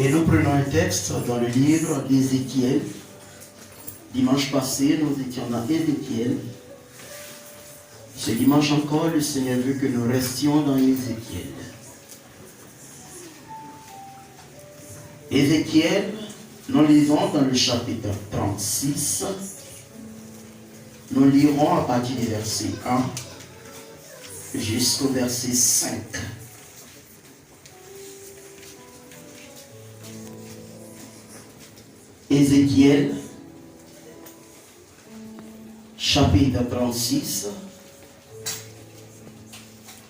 Et nous prenons un texte dans le livre d'Ézéchiel. Dimanche passé, nous étions dans Ézéchiel. Ce dimanche encore, le Seigneur veut que nous restions dans Ézéchiel. Ézéchiel, nous lisons dans le chapitre 36. Nous lirons à partir du verset 1 jusqu'au verset 5. Ézéchiel, chapitre 36,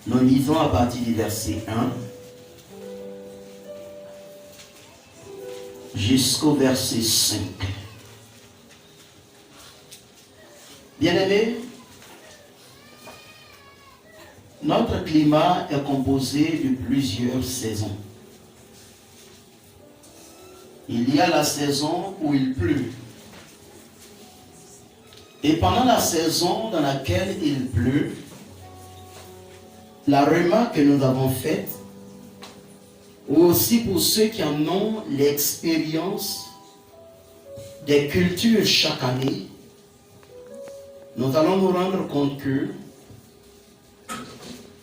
nous lisons à partir du verset 1 jusqu'au verset 5. Bien-aimés, notre climat est composé de plusieurs saisons. Il y a la saison où il pleut. Et pendant la saison dans laquelle il pleut, la remarque que nous avons faite, ou aussi pour ceux qui en ont l'expérience des cultures chaque année, nous allons nous rendre compte que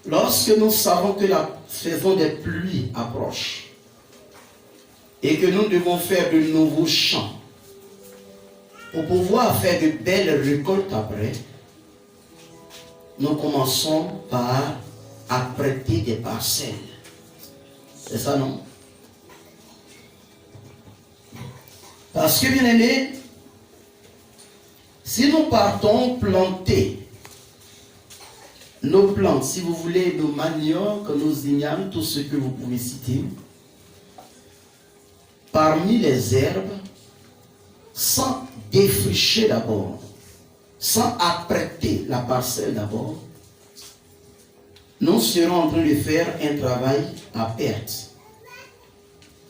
lorsque nous savons que la saison des pluies approche, et que nous devons faire de nouveaux champs pour pouvoir faire de belles récoltes après, nous commençons par apprêter des parcelles. C'est ça, non? Parce que, bien aimé, si nous partons planter nos plantes, si vous voulez, nos maniocs, nos ignames, tout ce que vous pouvez citer, parmi les herbes, sans défricher d'abord, sans apprêter la parcelle d'abord, nous serons en train de faire un travail à perte.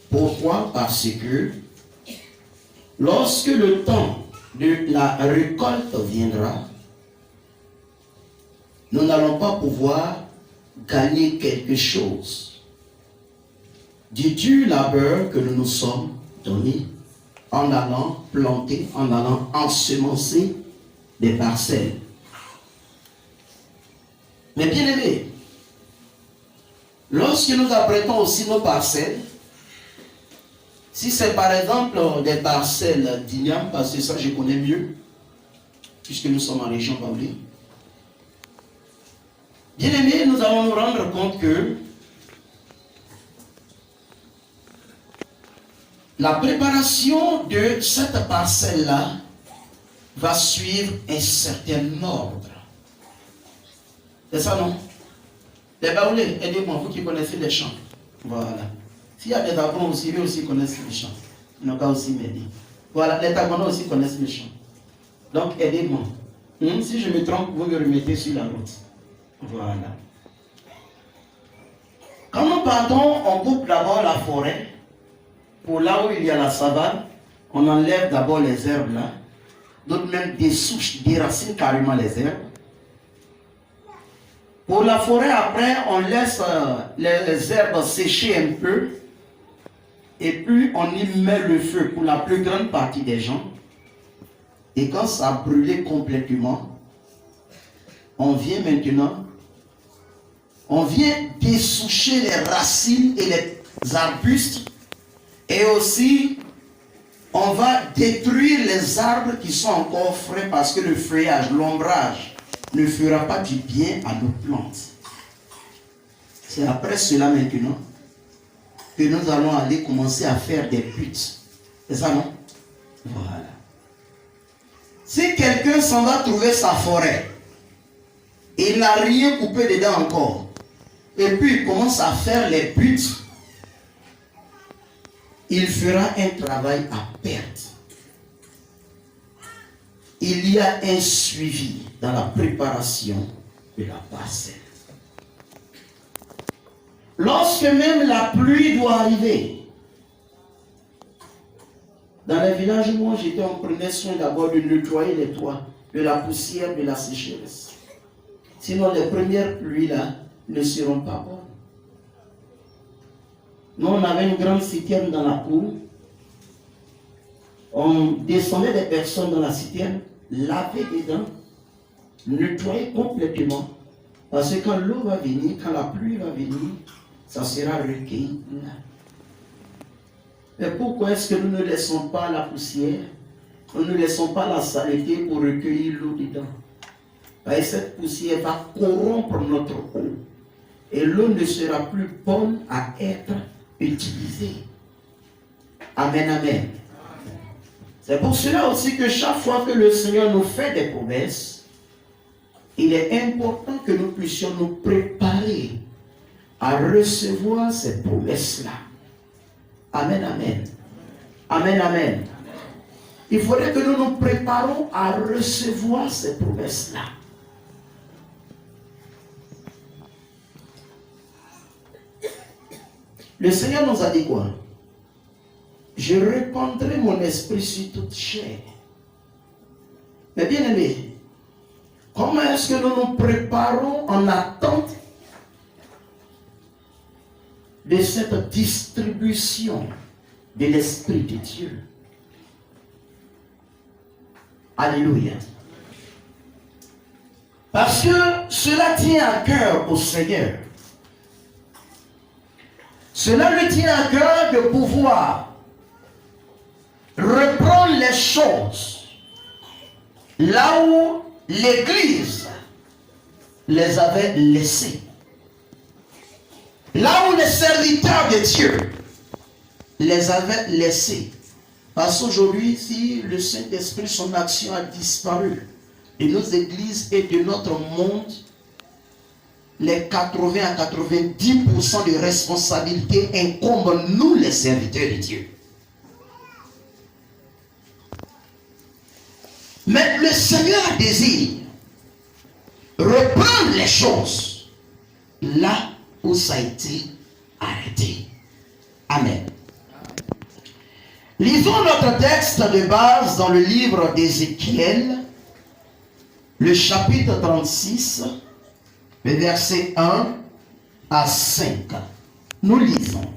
Pourquoi? Parce que lorsque le temps de la récolte viendra, nous n'allons pas pouvoir gagner quelque chose du dur labeur que nous nous sommes donnés en allant planter, en allant ensemencer des parcelles. Mais bien aimés, lorsque nous apprêtons aussi nos parcelles, si c'est par exemple des parcelles d'igname, parce que ça je connais mieux, puisque nous sommes en région Baoulé, bien aimés, nous allons nous rendre compte que la préparation de cette parcelle-là va suivre un certain ordre. C'est ça, non? Les Baoulés, aidez-moi, vous qui connaissez les chants. Voilà. S'il y a des Tagonos aussi, eux aussi connaissent les chants. Ils n'ont qu'à aussi m'aider. Voilà, les Tagonos aussi connaissent les chants. Donc, aidez-moi. Si je me trompe, vous me remettez sur la route. Voilà. Quand nous partons, on coupe d'abord la forêt. Pour là où il y a la savane, on enlève d'abord les herbes là. D'autres même des souches, déracinent carrément les herbes. Pour la forêt, après, on laisse les herbes sécher un peu. Et puis, on y met le feu pour la plus grande partie des gens. Et quand ça a brûlé complètement, on vient maintenant, on vient dessoucher les racines et les arbustes. Et aussi, on va détruire les arbres qui sont encore frais parce que le feuillage, l'ombrage ne fera pas du bien à nos plantes. C'est après cela maintenant que nous allons aller commencer à faire des buttes. C'est ça, non? Voilà. Si quelqu'un s'en va trouver sa forêt, et il n'a rien coupé dedans encore, et puis il commence à faire les buttes, il fera un travail à perte. Il y a un suivi dans la préparation de la parcelle. Lorsque même la pluie doit arriver, dans les villages où j'étais, on prenait soin d'abord de nettoyer les toits, de la poussière, de la sécheresse. Sinon les premières pluies là ne seront pas bonnes. Nous, on avait une grande citerne dans la cour. On descendait des personnes dans la citerne, lavait dedans, nettoyer complètement. Parce que quand l'eau va venir, quand la pluie va venir, ça sera recueilli là. Mais pourquoi est-ce que nous ne laissons pas la poussière, nous ne laissons pas la saleté pour recueillir l'eau dedans? Parce que cette poussière va corrompre notre eau. Et l'eau ne sera plus bonne à être utilisée. Amen, amen. C'est pour cela aussi que chaque fois que le Seigneur nous fait des promesses, il est important que nous puissions nous préparer à recevoir ces promesses-là. Amen, amen. Amen, amen. Il faudrait que nous nous préparions à recevoir ces promesses-là. Le Seigneur nous a dit quoi? Je répandrai mon esprit sur toute chair. Mais bien aimé, comment est-ce que nous nous préparons en attente de cette distribution de l'Esprit de Dieu? Alléluia. Parce que cela tient à cœur au Seigneur. Cela lui tient à cœur de pouvoir reprendre les choses là où l'Église les avait laissées. Là où les serviteurs de Dieu les avaient laissés. Parce qu'aujourd'hui, si le Saint-Esprit, son action a disparu de nos églises et de notre monde, les 80 à 90% de responsabilité incombent nous, les serviteurs de Dieu. Mais le Seigneur désire reprendre les choses là où ça a été arrêté. Amen. Lisons notre texte de base dans le livre d'Ézéchiel, le chapitre 36, le verset 1 à 5. Nous lisons.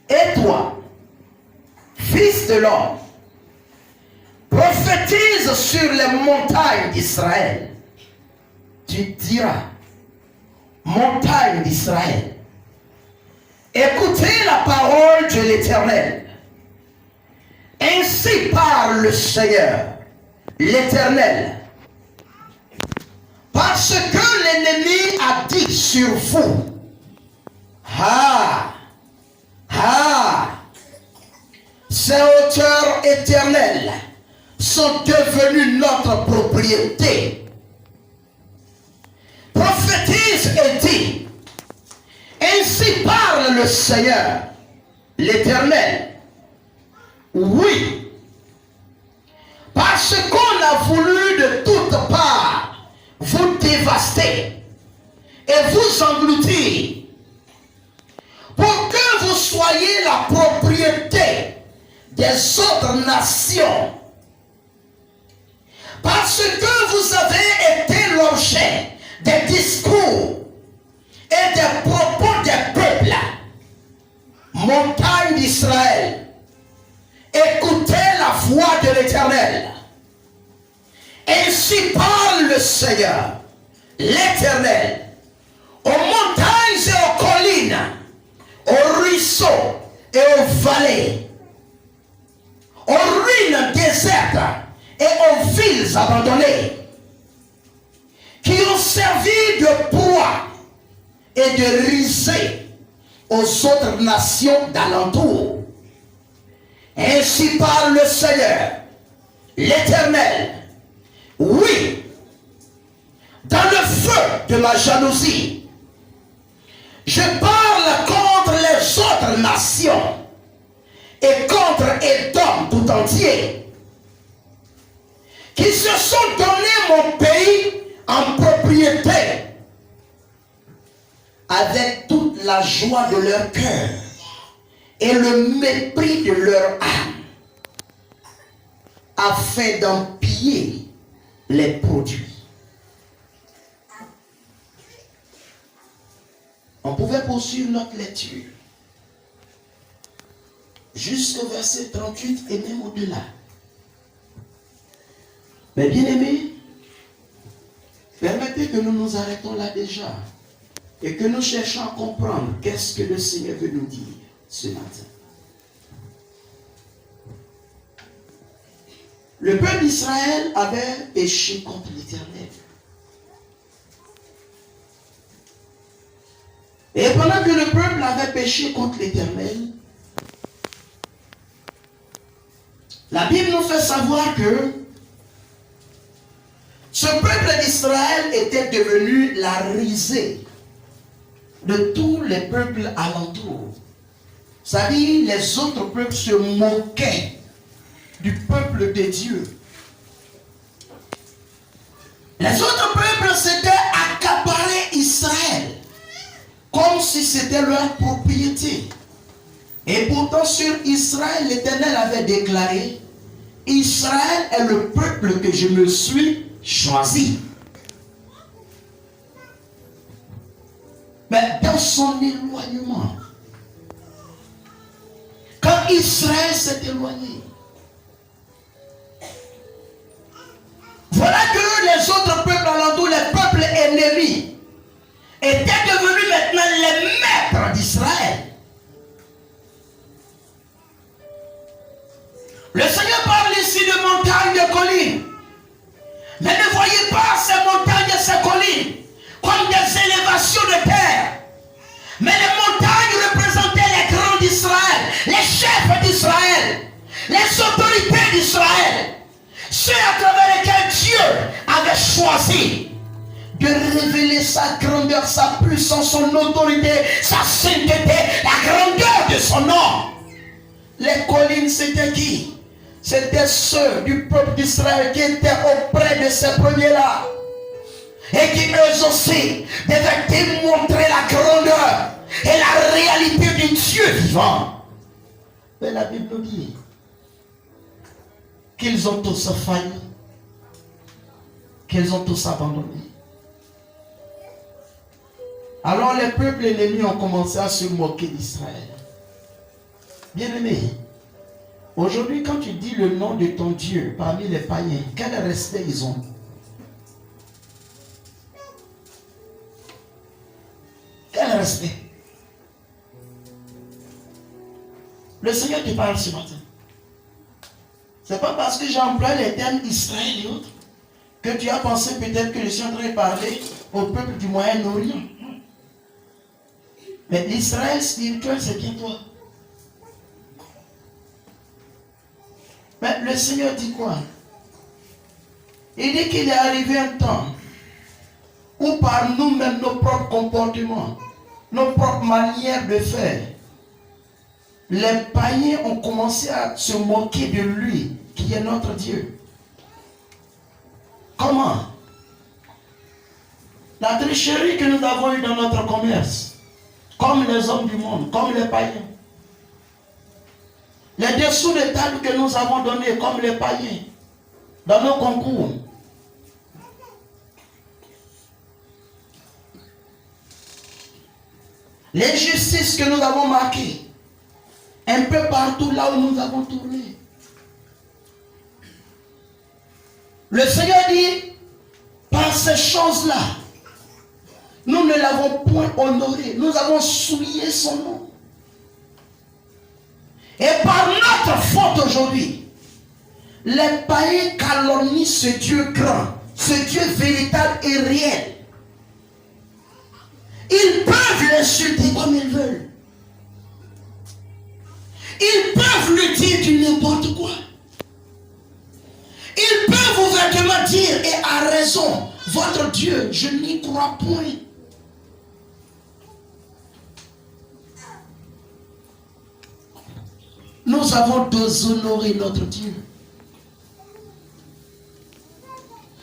Et toi, fils de l'homme, prophétise sur les montagnes d'Israël. Tu diras, montagnes d'Israël, écoutez la parole de l'Éternel. Ainsi parle le Seigneur, l'Éternel. Parce que l'ennemi a dit sur vous, ces hauteurs éternelles sont devenues notre propriété. Prophétise et dit, ainsi parle le Seigneur, l'Éternel. Oui, parce qu'on a voulu de toutes parts vous dévaster et vous engloutir pour que vous soyez la propriété des autres nations. Parce que vous avez été l'objet des discours et des propos des peuples. Montagne d'Israël, écoutez la voix de l'Éternel. Ainsi parle le Seigneur, l'Éternel, aux montagnes et aux collines, aux ruisseaux et aux vallées, aux ruines désertes et aux villes abandonnées, qui ont servi de proie et de risée aux autres nations d'alentour. Ainsi parle le Seigneur, l'Éternel. Oui, dans le feu de ma jalousie, je parle contre les autres nations et contre Édom tout entier, qui se sont donné mon pays en propriété avec toute la joie de leur cœur et le mépris de leur âme, afin d'en piller les produits. On pouvait poursuivre notre lecture jusqu'au verset 38 et même au-delà. Mais bien aimés, permettez que nous nous arrêtons là déjà et que nous cherchions à comprendre qu'est-ce que le Seigneur veut nous dire ce matin. Le peuple d'Israël avait péché contre l'Éternel. Et pendant que le peuple avait péché contre l'Éternel, la Bible nous fait savoir que ce peuple d'Israël était devenu la risée de tous les peuples alentours. C'est-à-dire, les autres peuples se moquaient du peuple de Dieu. Les autres peuples s'étaient accaparés Israël comme si c'était leur propriété. Et pourtant sur Israël, l'Éternel avait déclaré: Israël est le peuple que je me suis choisi. Mais dans son éloignement, quand Israël s'est éloigné, voilà que les autres peuples alentours, les peuples ennemis, étaient devenus maintenant les maîtres d'Israël. Le Seigneur parle ici de montagnes, de collines. Mais ne voyez pas ces montagnes et ces collines comme des élévations de terre. Mais les montagnes représentaient les grands d'Israël, les chefs d'Israël, les autorités d'Israël, ceux à travers lesquels Dieu avait choisi de révéler sa grandeur, sa puissance, son autorité, sa sainteté, la grandeur de son nom. Les collines, c'était qui? C'était ceux du peuple d'Israël qui étaient auprès de ces premiers-là. Et qui eux aussi devaient démontrer la grandeur et la réalité du Dieu vivant. Mais la Bible nous dit qu'ils ont tous failli, qu'ils ont tous abandonné. Alors les peuples ennemis ont commencé à se moquer d'Israël. Bien-aimé, aujourd'hui quand tu dis le nom de ton Dieu parmi les païens, quel respect ils ont? Quel respect? Le Seigneur te parle ce matin. C'est pas parce que j'ai employé les termes Israël et autres que tu as pensé peut-être que je suis en train de parler au peuple du Moyen-Orient. Mais l'Israël spirituel, c'est bien toi. Mais le Seigneur dit quoi? Il dit qu'il est arrivé un temps où par nous-mêmes, nos propres comportements, nos propres manières de faire, les païens ont commencé à se moquer de lui, qui est notre Dieu. Comment? La tricherie que nous avons eue dans notre commerce, comme les hommes du monde, comme les païens. Les dessous de table que nous avons donnés, comme les païens, dans nos concours. L'injustice que nous avons marquée, un peu partout là où nous avons tourné. Le Seigneur dit, par ces choses-là, nous ne l'avons point honoré, nous avons souillé son nom. Et par notre faute aujourd'hui, les païens calomnient ce Dieu grand, ce Dieu véritable et réel. Ils peuvent l'insulter comme ils veulent. Ils peuvent lui dire du n'importe quoi. Ils peuvent ouvertement dire, et à raison, votre Dieu, je n'y crois point. Nous avons déshonoré notre Dieu.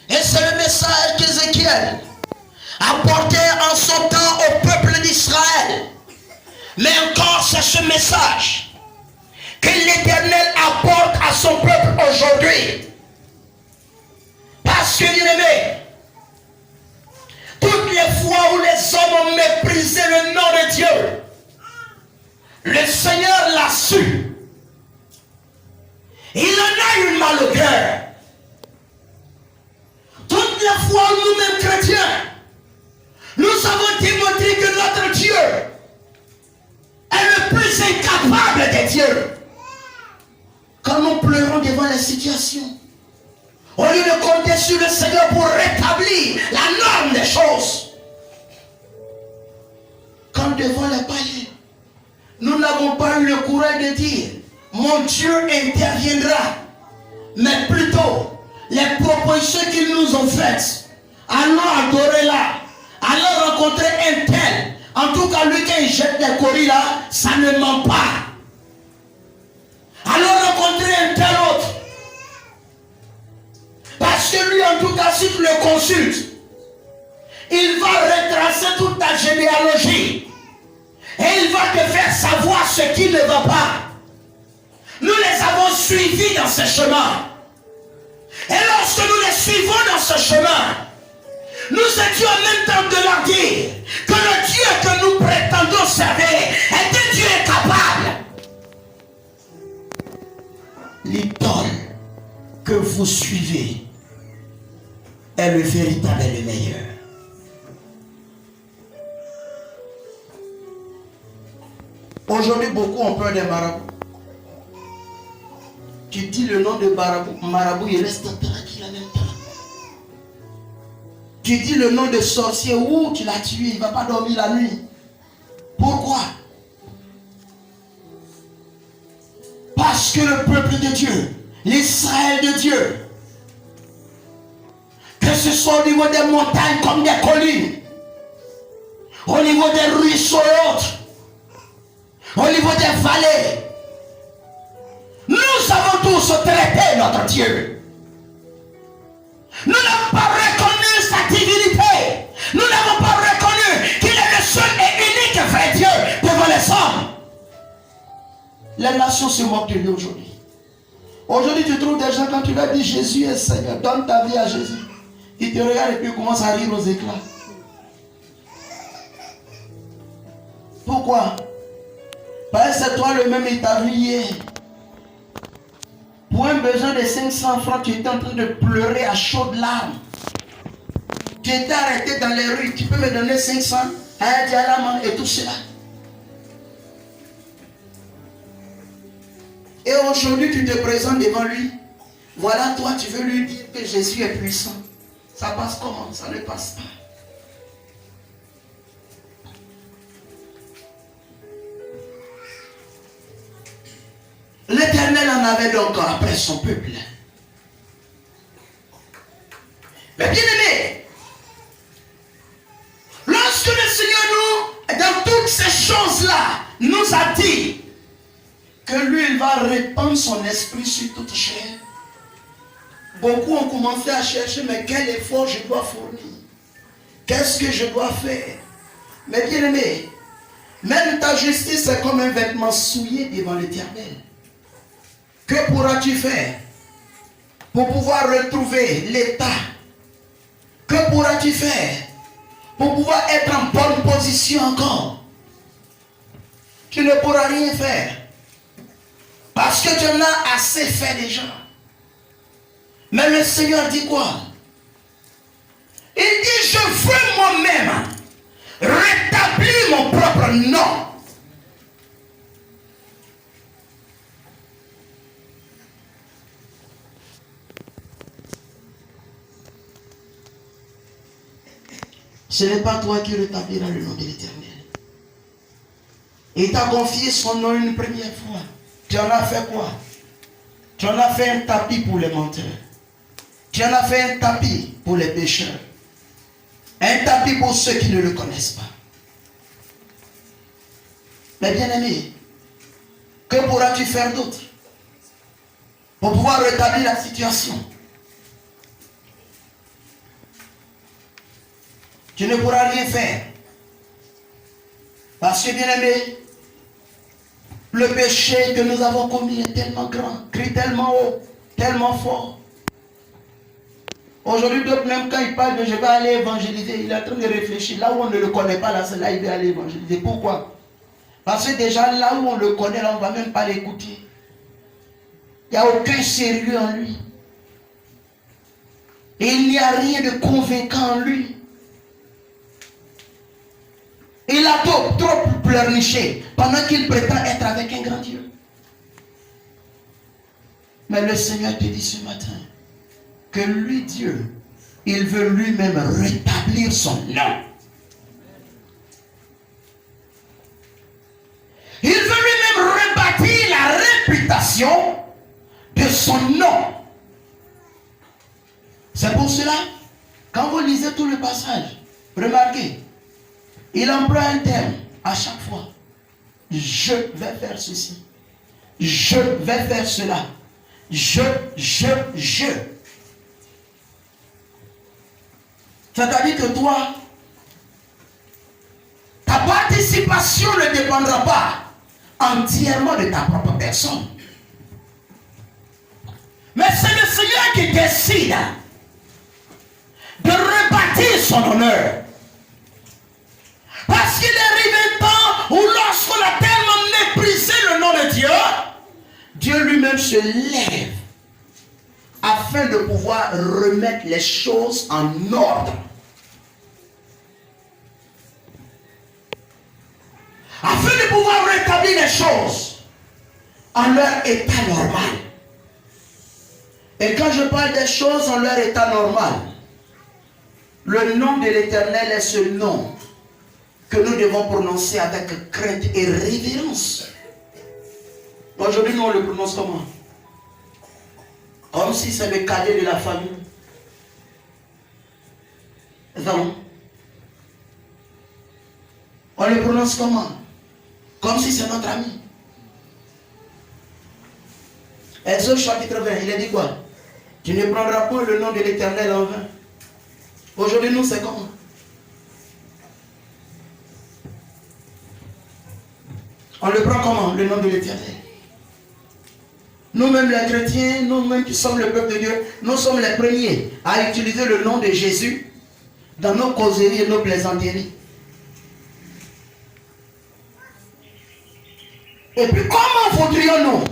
Et c'est le message qu'Ézéchiel apporté en son temps au peuple d'Israël. Mais encore c'est ce message que l'Éternel apporte à son peuple aujourd'hui. Parce que, bien-aimé, toutes les fois où les hommes ont méprisé le nom Le Seigneur l'a su. Il en a eu mal au cœur. Toutes les fois où nous-mêmes chrétiens, nous avons démontré que notre Dieu est le plus incapable des dieux. Quand nous pleurons devant les situations, au lieu de compter sur le Seigneur pour rétablir la norme des choses, quand devant les païens, nous n'avons pas eu le courage de dire mon Dieu interviendra, mais plutôt les propositions qu'ils nous ont faites, allons adorer là, allons rencontrer un tel, en tout cas lui qui jette des coris là, ça ne ment pas. Allons rencontrer un tel autre, parce que lui en tout cas si tu le consultes, il va retracer toute ta généalogie et il va te faire savoir ce qui ne va pas. Nous les avons suivis dans ce chemin. Et lorsque nous les suivons dans ce chemin, nous étions en même temps de leur dire que le Dieu que nous prétendons servir est un Dieu incapable. L'idole que vous suivez est le véritable et le meilleur. Aujourd'hui, beaucoup ont peur des marabouts. Tu dis le nom de marabout, il reste tranquille en même temps. Tu dis le nom de sorcier, ou tu l'as tué, il ne va pas dormir la nuit. Pourquoi? Parce que le peuple de Dieu, l'Israël de Dieu, que ce soit au niveau des montagnes comme des collines, au niveau des ruisseaux et autres, au niveau des vallées, nous avons tous traité notre Dieu. Nous n'avons pas reconnu sa divinité. Nous n'avons pas reconnu qu'il est le seul et unique vrai Dieu devant les hommes. Les nations se moquent de lui aujourd'hui. Aujourd'hui, tu trouves des gens, quand tu leur dis Jésus est Seigneur, donne ta vie à Jésus. Ils te regardent et puis ils commencent à rire aux éclats. Pourquoi? Parce que c'est toi le même, il t'a vu hier. Pour un besoin de 500 francs, tu étais en train de pleurer à chaudes larmes. Tu étais arrêté dans les rues, tu peux me donner 500 à Dialama et tout cela. Et aujourd'hui, tu te présentes devant lui. Voilà, toi, tu veux lui dire que Jésus est puissant. Ça passe comment? Ça ne passe pas. L'Éternel en avait donc après son peuple. Mais bien aimé, lorsque le Seigneur nous, dans toutes ces choses-là, nous a dit que lui, il va répandre son esprit sur toute chair, beaucoup ont commencé à chercher, mais quel effort je dois fournir? Qu'est-ce que je dois faire? Mais bien aimé, même ta justice est comme un vêtement souillé devant l'Éternel. Que pourras-tu faire pour pouvoir retrouver l'état? Que pourras-tu faire pour pouvoir être en bonne position encore? Tu ne pourras rien faire. Parce que tu en as assez fait déjà. Mais le Seigneur dit quoi? Il dit, je veux moi-même rétablir mon propre nom. Ce n'est pas toi qui rétabliras le nom de l'Éternel. Il t'a confié son nom une première fois. Tu en as fait quoi? Tu en as fait un tapis pour les menteurs. Tu en as fait un tapis pour les pécheurs. Un tapis pour ceux qui ne le connaissent pas. Mais bien aimé, que pourras-tu faire d'autre pour pouvoir rétablir la situation? Tu ne pourras rien faire. Parce que bien aimé, le péché que nous avons commis est tellement grand, crie tellement haut, tellement fort. Aujourd'hui, d'autres, même quand il parle de je vais aller évangéliser, il est en train de réfléchir. Là où on ne le connaît pas, là, c'est là il veut aller évangéliser. Pourquoi? Parce que déjà là où on le connaît, là, on ne va même pas l'écouter. Il n'y a aucun sérieux en lui. Et il n'y a rien de convaincant en lui. Il a trop pleurniché pendant qu'il prétend être avec un grand Dieu. Mais le Seigneur te dit ce matin que lui, Dieu, il veut lui-même rétablir son nom. Il veut lui-même rebâtir la réputation de son nom. C'est pour cela, quand vous lisez tout le passage, remarquez, il emploie un terme à chaque fois. Je vais faire ceci. Je vais faire cela. Je. C'est-à-dire que toi, ta participation ne dépendra pas entièrement de ta propre personne. Mais c'est le Seigneur qui décide de rebâtir son honneur. Parce qu'il arrive un temps où lorsqu'on a tellement méprisé le nom de Dieu, Dieu lui-même se lève afin de pouvoir remettre les choses en ordre. Afin de pouvoir rétablir les choses en leur état normal. Et quand je parle des choses en leur état normal, le nom de l'Éternel est ce nom que nous devons prononcer avec crainte et révérence. Aujourd'hui, nous on le prononce comment? Comme si c'est le cadet de la famille. Non. On le prononce comment? Comme si c'est notre ami. Exode chapitre 20, il a dit quoi? Tu ne prendras pas le nom de l'Éternel en vain. Aujourd'hui, nous, c'est comment? On le prend comment? Le nom de l'Éternel. Nous-mêmes les chrétiens, nous-mêmes qui sommes le peuple de Dieu, nous sommes les premiers à utiliser le nom de Jésus dans nos causeries et nos plaisanteries. Et puis comment voudrions-nous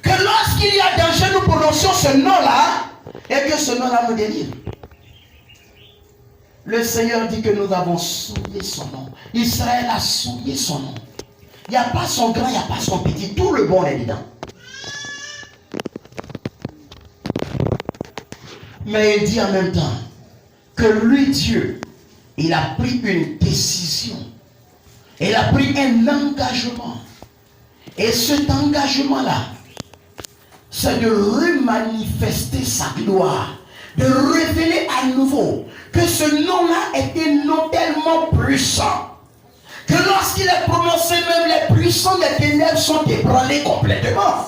que lorsqu'il y a danger, nous prononcions ce nom-là et que ce nom-là nous délivre? Le Seigneur dit que nous avons souillé son nom. Israël a souillé son nom. Il n'y a pas son grand, il n'y a pas son petit. Tout le bon est dedans. Mais il dit en même temps que lui, Dieu, il a pris une décision. Il a pris un engagement. Et cet engagement-là, c'est de remanifester sa gloire. De révéler à nouveau que ce nom-là est un nom tellement puissant que lorsqu'il est prononcé, même les puissants des ténèbres sont ébranlés complètement.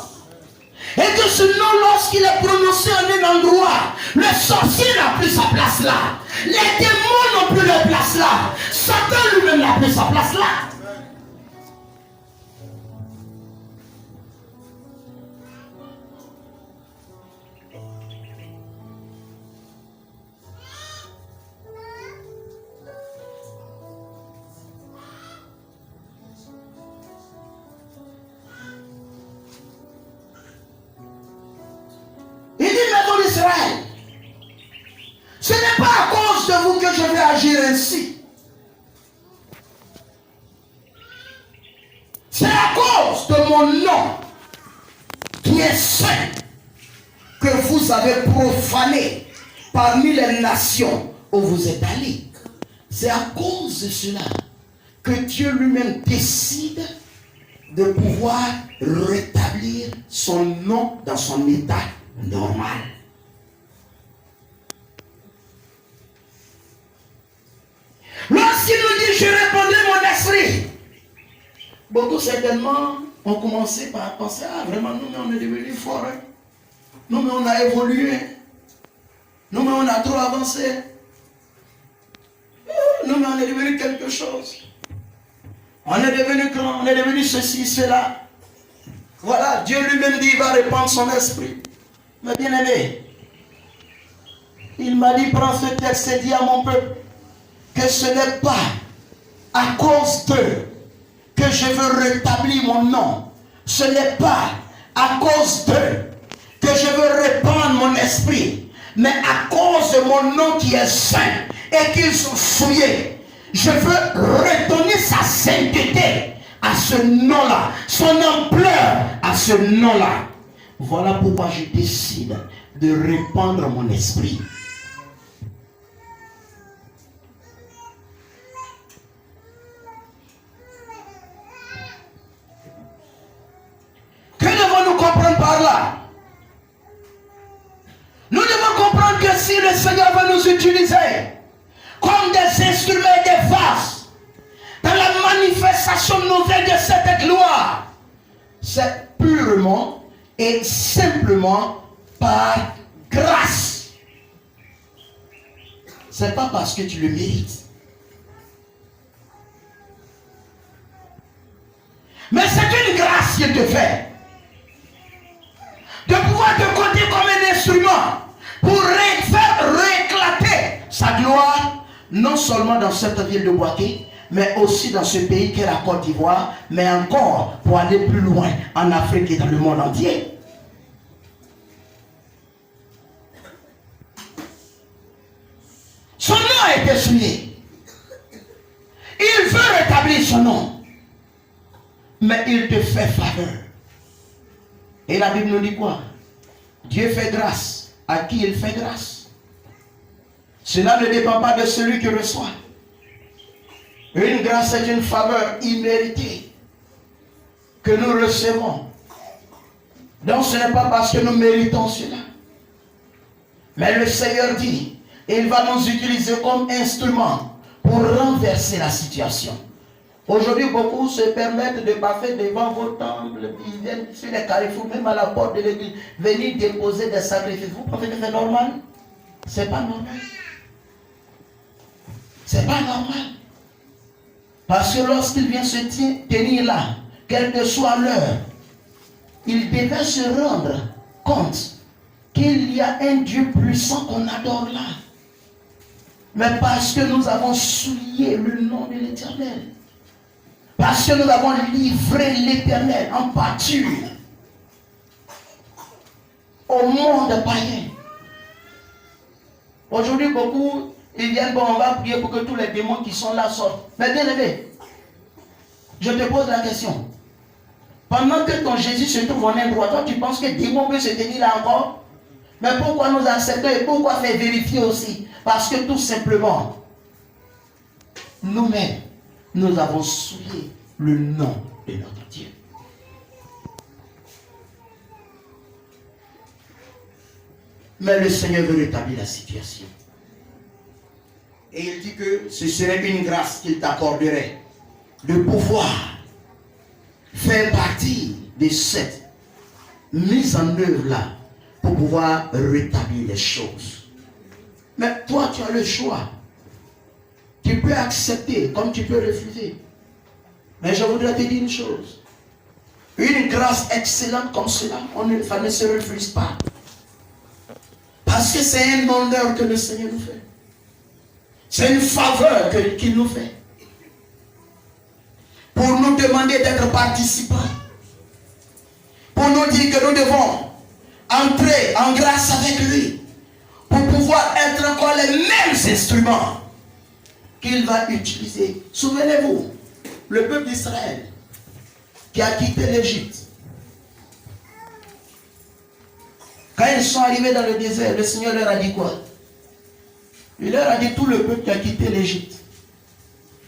Et que ce nom, lorsqu'il est prononcé en un endroit, le sorcier n'a plus sa place là. Les démons n'ont plus leur place là. Satan lui-même n'a plus sa place là. Ce n'est pas à cause de vous que je vais agir ainsi. C'est à cause de mon nom qui est saint que vous avez profané parmi les nations où vous êtes allés. C'est à cause de cela que Dieu lui-même décide de pouvoir rétablir son nom dans son état normal. Lorsqu'il nous dit, je répondrai mon esprit, beaucoup certainement ont commencé par penser, ah vraiment, nous, on est devenus forts. Hein? Nous, on a évolué. Nous, on a trop avancé. Nous, on est devenu quelque chose. On est devenu grand, on est devenu ceci, cela. Voilà, Dieu lui-même dit, il va répandre son esprit. Mais bien aimé, il m'a dit, prends ce texte et dis à mon peuple, que ce n'est pas à cause d'eux que je veux rétablir mon nom. Ce n'est pas à cause d'eux que je veux répandre mon esprit, mais à cause de mon nom qui est saint et qu'ils sont souillés. Je veux redonner sa sainteté à ce nom-là, son ampleur à ce nom-là. Voilà pourquoi je décide de répandre mon esprit. Que devons-nous comprendre par là? Nous devons comprendre que si le Seigneur veut nous utiliser comme des instruments et des vases dans la manifestation nouvelle de cette gloire, c'est purement et simplement par grâce. C'est pas parce que tu le mérites. Mais c'est une grâce qu'il te fait de pouvoir te compter comme un instrument pour faire rééclater sa gloire, non seulement dans cette ville de Boaké, mais aussi dans ce pays qu'est la Côte d'Ivoire, mais encore pour aller plus loin en Afrique et dans le monde entier. Son nom a été souillé. Il veut rétablir son nom, mais il te fait faveur. Et la Bible nous dit quoi? Dieu fait grâce à qui il fait grâce. Cela ne dépend pas de celui qui reçoit. Une grâce est une faveur imméritée que nous recevons. Donc ce n'est pas parce que nous méritons cela. Mais le Seigneur dit, il va nous utiliser comme instrument pour renverser la situation. Aujourd'hui, beaucoup se permettent de baffer devant vos temples. Ils viennent sur les carrefours, même à la porte de l'église, venir déposer des sacrifices. Vous pensez que c'est normal? C'est pas normal. C'est pas normal. Parce que lorsqu'il vient se tenir là, quelle que soit l'heure, il devait se rendre compte qu'il y a un Dieu puissant qu'on adore là. Mais parce que nous avons souillé le nom de l'Éternel, parce que nous avons livré l'Éternel en pâture au monde païen. Aujourd'hui, beaucoup, ils viennent, bon, on va prier pour que tous les démons qui sont là sortent. Mais bien aimé, je te pose la question. Pendant que ton Jésus se trouve en endroit, toi tu penses que le démon peut se tenir là encore? Mais pourquoi nous acceptons et pourquoi faire vérifier aussi? Parce que tout simplement, nous-mêmes, nous avons souillé le nom de notre Dieu. Mais le Seigneur veut rétablir la situation. Et il dit que ce serait une grâce qu'il t'accorderait de pouvoir faire partie de cette mise en œuvre-là pour pouvoir rétablir les choses. Mais toi, tu as le choix. Tu peux accepter comme tu peux refuser. Mais je voudrais te dire une chose. Une grâce excellente comme cela, ça ne se refuse pas. Parce que c'est un honneur que le Seigneur nous fait. C'est une faveur qu'il nous fait. Pour nous demander d'être participants. Pour nous dire que nous devons entrer en grâce avec lui. Pour pouvoir être encore les mêmes instruments qu'il va utiliser. Souvenez-vous, le peuple d'Israël qui a quitté l'Égypte. Quand ils sont arrivés dans le désert, le Seigneur leur a dit quoi? Il leur a dit, tout le peuple qui a quitté l'Égypte,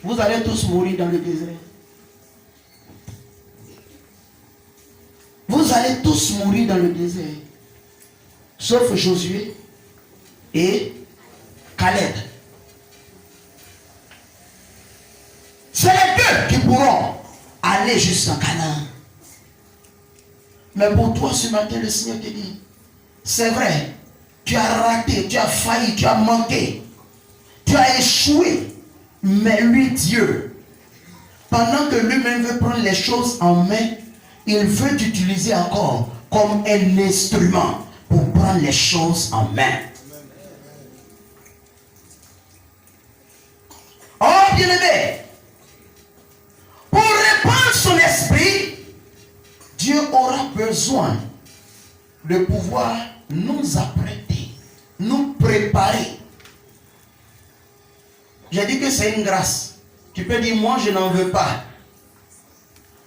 vous allez tous mourir dans le désert. Vous allez tous mourir dans le désert. Sauf Josué et Caleb. C'est les deux qui pourront aller jusqu'en Canaan. Mais pour toi ce matin, le Seigneur te dit, c'est vrai, tu as raté, tu as failli, tu as manqué, tu as échoué. Mais lui, Dieu, pendant que lui-même veut prendre les choses en main, il veut t'utiliser encore comme un instrument pour prendre les choses en main. Oh bien-aimé, pour répandre Dieu aura besoin de pouvoir nous apprêter, nous préparer. J'ai dit que c'est une grâce. Tu peux dire, moi je n'en veux pas.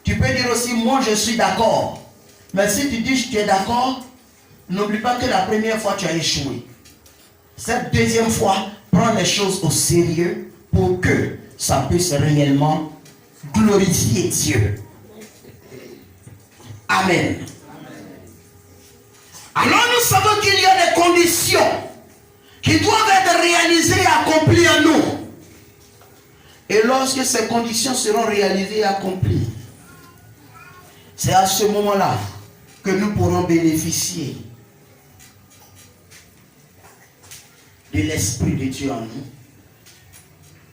Tu peux dire aussi, moi je suis d'accord. Mais si tu dis que tu es d'accord, n'oublie pas que la première fois tu as échoué. Cette deuxième fois, prends les choses au sérieux pour que ça puisse réellement glorifier Dieu. Amen. Alors nous savons qu'il y a des conditions qui doivent être réalisées et accomplies en nous. Et lorsque ces conditions seront réalisées et accomplies, c'est à ce moment-là que nous pourrons bénéficier de l'Esprit de Dieu en nous.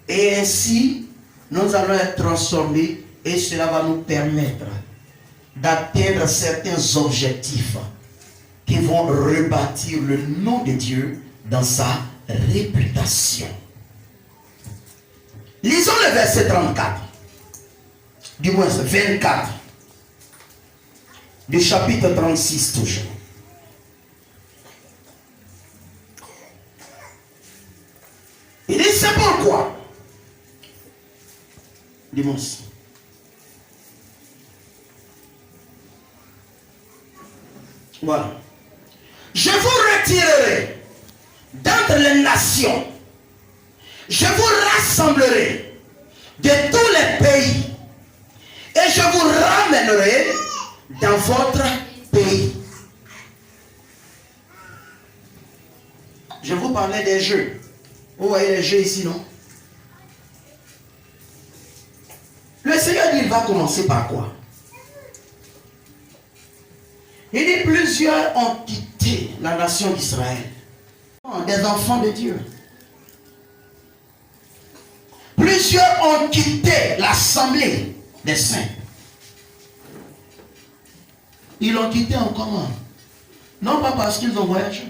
Et ainsi, nous allons être transformés et cela va nous permettre d'atteindre certains objectifs qui vont rebâtir le nom de Dieu dans sa réputation. Lisons le verset 34, du moins 24, du chapitre 36 toujours. Il dit, c'est pourquoi, dis-moi aussi. Voilà. Je vous retirerai d'entre les nations. Je vous rassemblerai de tous les pays. Et je vous ramènerai dans votre pays. Je vous parlais des jeux. Vous voyez les jeux ici, non? Le Seigneur dit, il va commencer par quoi? Il dit, plusieurs ont quitté la nation d'Israël. Des enfants de Dieu. Plusieurs ont quitté l'assemblée des saints. Ils l'ont quitté en comment? Non pas parce qu'ils ont voyagé.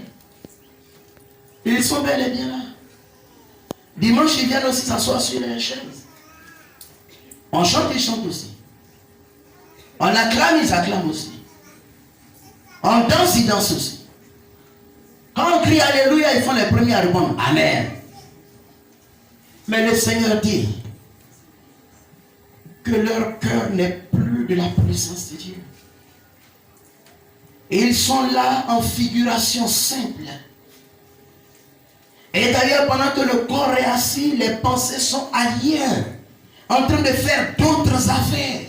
Ils sont bel et bien là. Dimanche, ils viennent aussi s'asseoir sur les chaises. On chante, ils chantent aussi. On acclame, ils acclament aussi. On danse, ils dansent aussi. Quand on crie Alléluia, ils font les premiers à répondre Amen. Mais le Seigneur dit que leur cœur n'est plus de la présence de Dieu. Et ils sont là en figuration simple. Et d'ailleurs, pendant que le corps est assis, les pensées sont ailleurs, en train de faire d'autres affaires,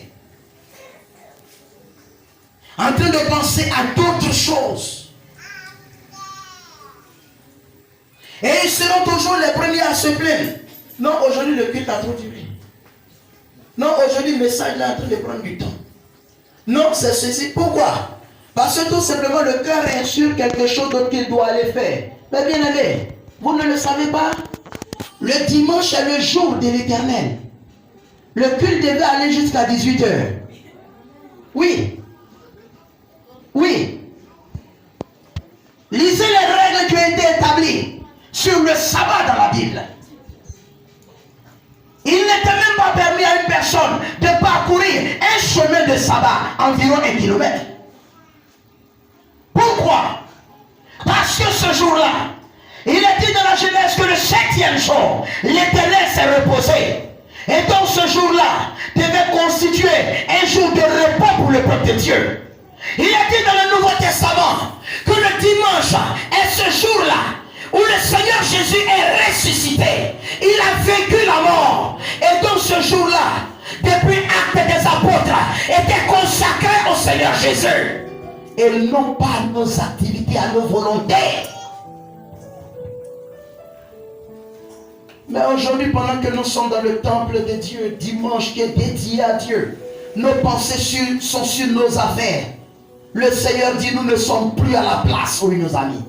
en train de penser à d'autres choses. Et ils seront toujours les premiers à se plaindre. Non, aujourd'hui le culte a trop duré. Non, aujourd'hui le message là est en train de prendre du temps. Non, c'est ceci. Pourquoi? Parce que tout simplement le cœur est sur quelque chose d'autre qu'il doit aller faire. Mais bien aimé, vous ne le savez pas? Le dimanche est le jour de l'Éternel. Le culte devait aller jusqu'à 18h. Oui. Oui. Lisez les règles qui ont été établies sur le sabbat dans la Bible. Il n'était même pas permis à une personne de parcourir un chemin de sabbat environ 1 kilomètre. Pourquoi? Parce que ce jour-là, il est dit dans la Genèse que le 7e jour, l'Éternel s'est reposé. Et donc ce jour-là devait constituer un jour de repos pour le peuple de Dieu. Il est dit dans le Nouveau Testament que le dimanche est ce jour-là où le Seigneur Jésus est ressuscité. Il a vaincu la mort. Et donc ce jour-là, depuis Actes des Apôtres, était consacré au Seigneur Jésus. Et non pas à nos activités, à nos volontés. Mais aujourd'hui, pendant que nous sommes dans le temple de Dieu, dimanche qui est dédié à Dieu, nos pensées sont sur nos affaires. Le Seigneur dit, nous ne sommes plus à la place où il nous a mis.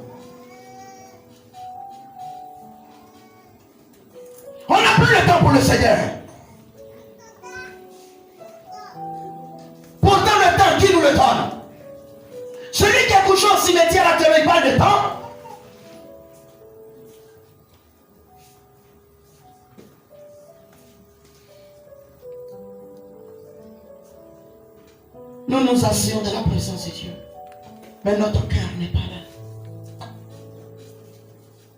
On n'a plus le temps pour le Seigneur. Pourtant le temps, qui nous le donne? Celui qui a couché au cimetière actuellement, il parle de temps. Nous nous asseyons dans la présence de Dieu. Mais notre cœur n'est pas là.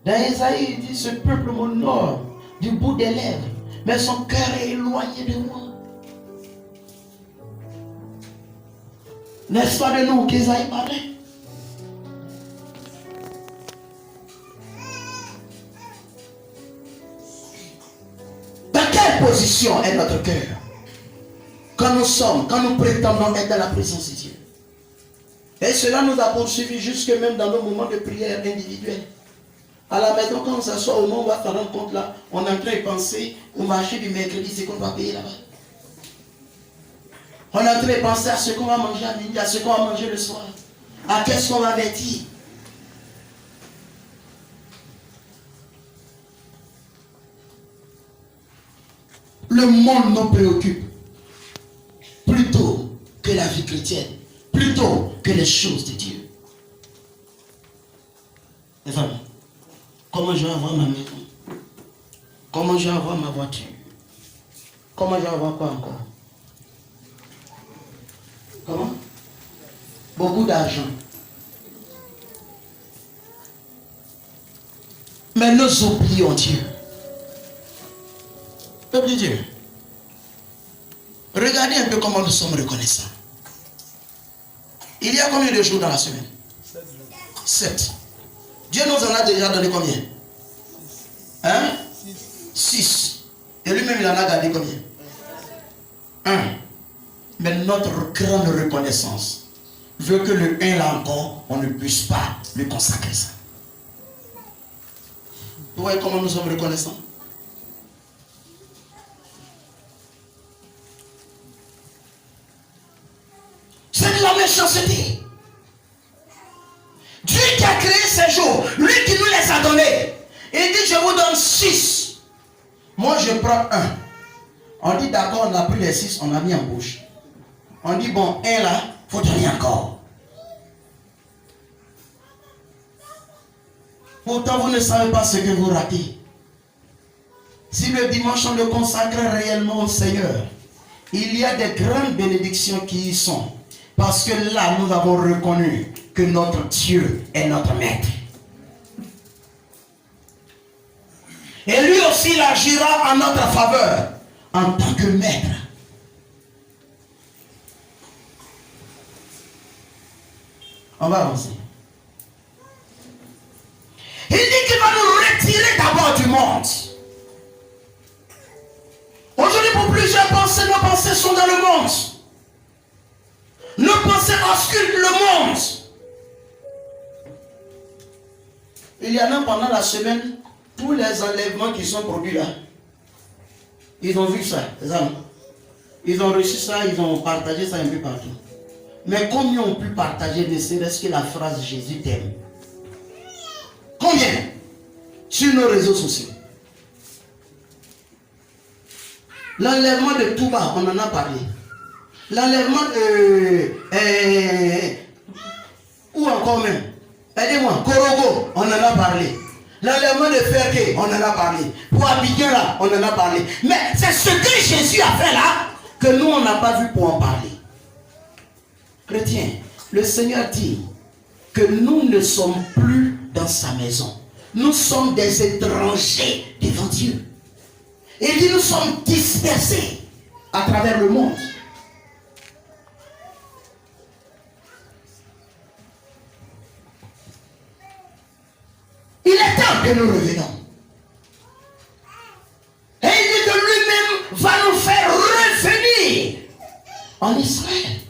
Dans Isaïe, il dit, ce peuple m'honore du bout des lèvres, mais son cœur est éloigné de moi. N'est-ce pas de nous qu'Isaïe parlait? Dans quelle position est notre cœur? Quand nous prétendons être dans la présence de Dieu. Et cela nous a poursuivis jusque même dans nos moments de prière individuels. À la maison, quand on s'assoit au moment où on va se rendre compte là, on est en train de penser au marché du mercredi, c'est qu'on va payer là-bas. On est en train de penser à ce qu'on va manger à midi, à ce qu'on va manger le soir. À qu'est-ce qu'on va vêtir. Le monde nous préoccupe plutôt que la vie chrétienne, plutôt que les choses de Dieu. Les amis, comment je vais avoir ma maison? Comment je vais avoir ma voiture? Comment je vais avoir quoi encore? Comment? Beaucoup d'argent. Mais nous oublions Dieu. Oubliez Dieu. Regardez un peu comment nous sommes reconnaissants. Il y a combien de jours dans la semaine? 7. Dieu nous en a déjà donné combien? 6. Et lui-même, il en a gardé combien? 1. Mais notre grande reconnaissance veut que le 1 là encore, on ne puisse pas lui consacrer ça. Vous voyez comment nous sommes reconnaissants? C'est de la méchanceté. Dieu qui a créé ces jours, lui qui nous les a donnés, il dit je vous donne 6. Moi je prends 1. On dit d'accord, on a pris les 6, on a mis en bouche. On dit bon, 1 là, il faut donner encore. Pourtant vous ne savez pas ce que vous ratez. Si le dimanche on le consacre réellement au Seigneur, il y a des grandes bénédictions qui y sont. Parce que là, nous avons reconnu que notre Dieu est notre maître. Et lui aussi, il agira en notre faveur, en tant que maître. On va avancer. Il dit qu'il va nous retirer d'abord du monde. Aujourd'hui, pour plusieurs pensées, nos pensées sont dans le monde. Nos pensées auscultent le monde. Il y en a pendant la semaine, tous les enlèvements qui sont produits là. Ils ont vu ça, les amis. Ils ont reçu ça, ils ont partagé ça un peu partout. Mais combien ont pu partager ne serait-ce que la phrase Jésus t'aime? Combien? Sur nos réseaux sociaux. L'enlèvement de Touba, on en a parlé. L'enlèvement où encore même? Aidez-moi, Korogo, on en a parlé. L'enlèvement de Ferke, on en a parlé. Pour Abidjan là, on en a parlé. Mais c'est ce que Jésus a fait là, que nous on n'a pas vu pour en parler. Chrétiens, le Seigneur dit que nous ne sommes plus dans sa maison. Nous sommes des étrangers devant Dieu. Il dit nous sommes dispersés à travers le monde. Il est temps que nous revenons. Et il dit que lui-même va nous faire revenir en Israël.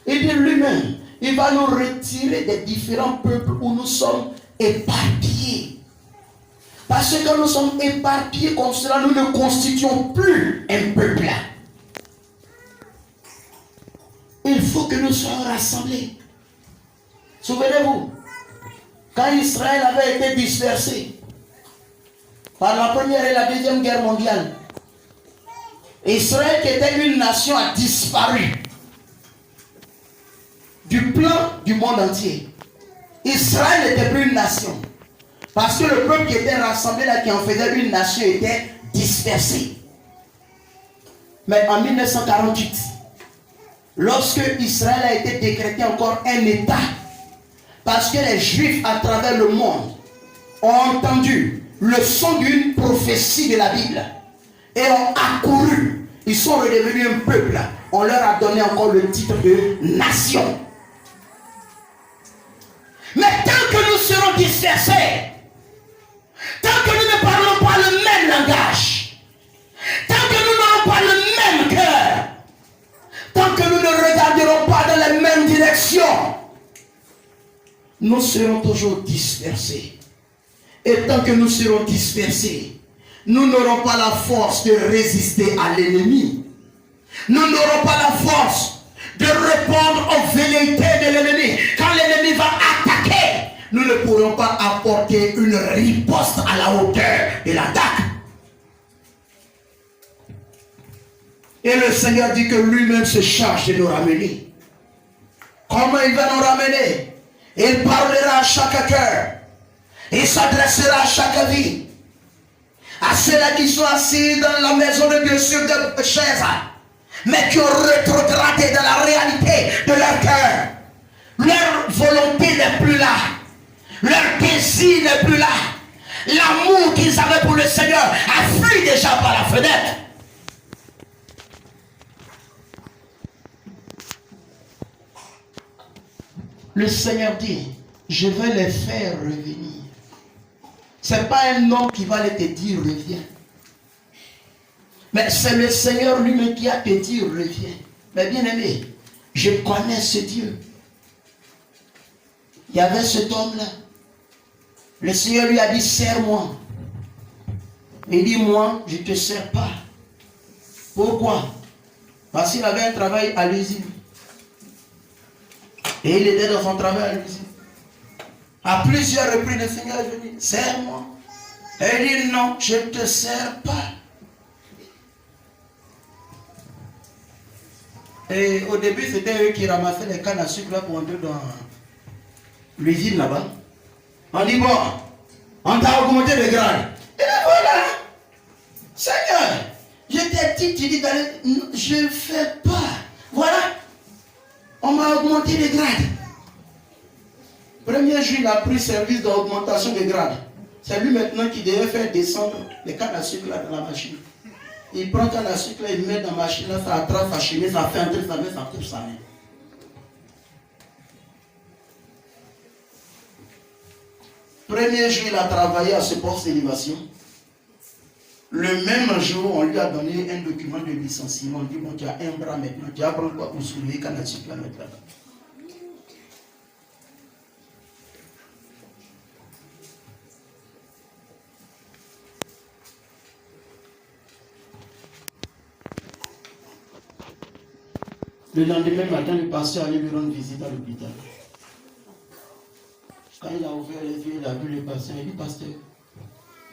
Il dit lui-même, il va nous retirer des différents peuples où nous sommes éparpillés. Parce que quand nous sommes éparpillés comme cela, nous ne constituons plus un peuple. Il faut que nous soyons rassemblés. Souvenez-vous, quand Israël avait été dispersé par la première et la deuxième guerre mondiale, Israël qui était une nation a disparu du plan du monde entier. Israël n'était plus une nation. Parce que le peuple qui était rassemblé là, qui en faisait une nation, était dispersé. Mais en 1948, lorsque Israël a été décrété encore un État, parce que les Juifs à travers le monde ont entendu le son d'une prophétie de la Bible et ont accouru, ils sont redevenus un peuple, on leur a donné encore le titre de nation. Mais tant que nous serons dispersés, tant que nous ne parlons pas le même langage, tant que nous n'aurons pas le même cœur, tant que nous ne regarderons pas dans la même direction, nous serons toujours dispersés. Et tant que nous serons dispersés, nous n'aurons pas la force de résister à l'ennemi. Nous n'aurons pas la force de répondre aux velléités de l'ennemi. Quand l'ennemi va attaquer, nous ne pourrons pas apporter une riposte à la hauteur de l'attaque. Et le Seigneur dit que lui-même se charge de nous ramener. Comment il va nous ramener? Il parlera à chaque cœur. Il s'adressera à chaque vie. À ceux-là qui sont assis dans la maison de Dieu sur des chaises, mais qui ont rétrogradé dans la réalité de leur cœur. Leur volonté n'est plus là. Leur désir n'est plus là. L'amour qu'ils avaient pour le Seigneur a fui déjà par la fenêtre. Le Seigneur dit, je vais les faire revenir. Ce n'est pas un homme qui va te dire reviens. Mais c'est le Seigneur lui-même qui a te dit reviens. Mais bien aimé, je connais ce Dieu. Il y avait cet homme-là. Le Seigneur lui a dit, serre-moi. Il dit, moi, je ne te sers pas. Pourquoi? Parce qu'il avait un travail à l'usine. Et il était dans son travail à l'usine. À plusieurs reprises, le Seigneur lui dit, serre-moi. Et il dit, non, je ne te sers pas. Et au début, c'était eux qui ramassaient les cannes à sucre là pour entrer dans l'usine là-bas. On dit, bon, on t'a augmenté le grade. Et là, voilà. Seigneur, je t'ai dit, tu dis d'aller. Je ne fais pas. Voilà. On m'a augmenté le grade. Premier jour, il a pris service d'augmentation de grade. C'est lui maintenant qui devait faire descendre les cannes à sucre là dans la machine. Il prend canne à sucre là, il met dans la machine là, ça attrape sa chemise, ça fait entrer sa main, ça coupe sa main. Premier jour, il a travaillé à ce poste d'élévation. Le même jour, on lui a donné un document de licenciement. On dit, bon, tu as un bras maintenant, tu vas prendre quoi pour soulever canne à sucre là, mettre là-bas. Le lendemain matin, le pasteur allait lui rendre visite à l'hôpital. Quand il a ouvert les yeux, il a vu le pasteur. Il dit, pasteur,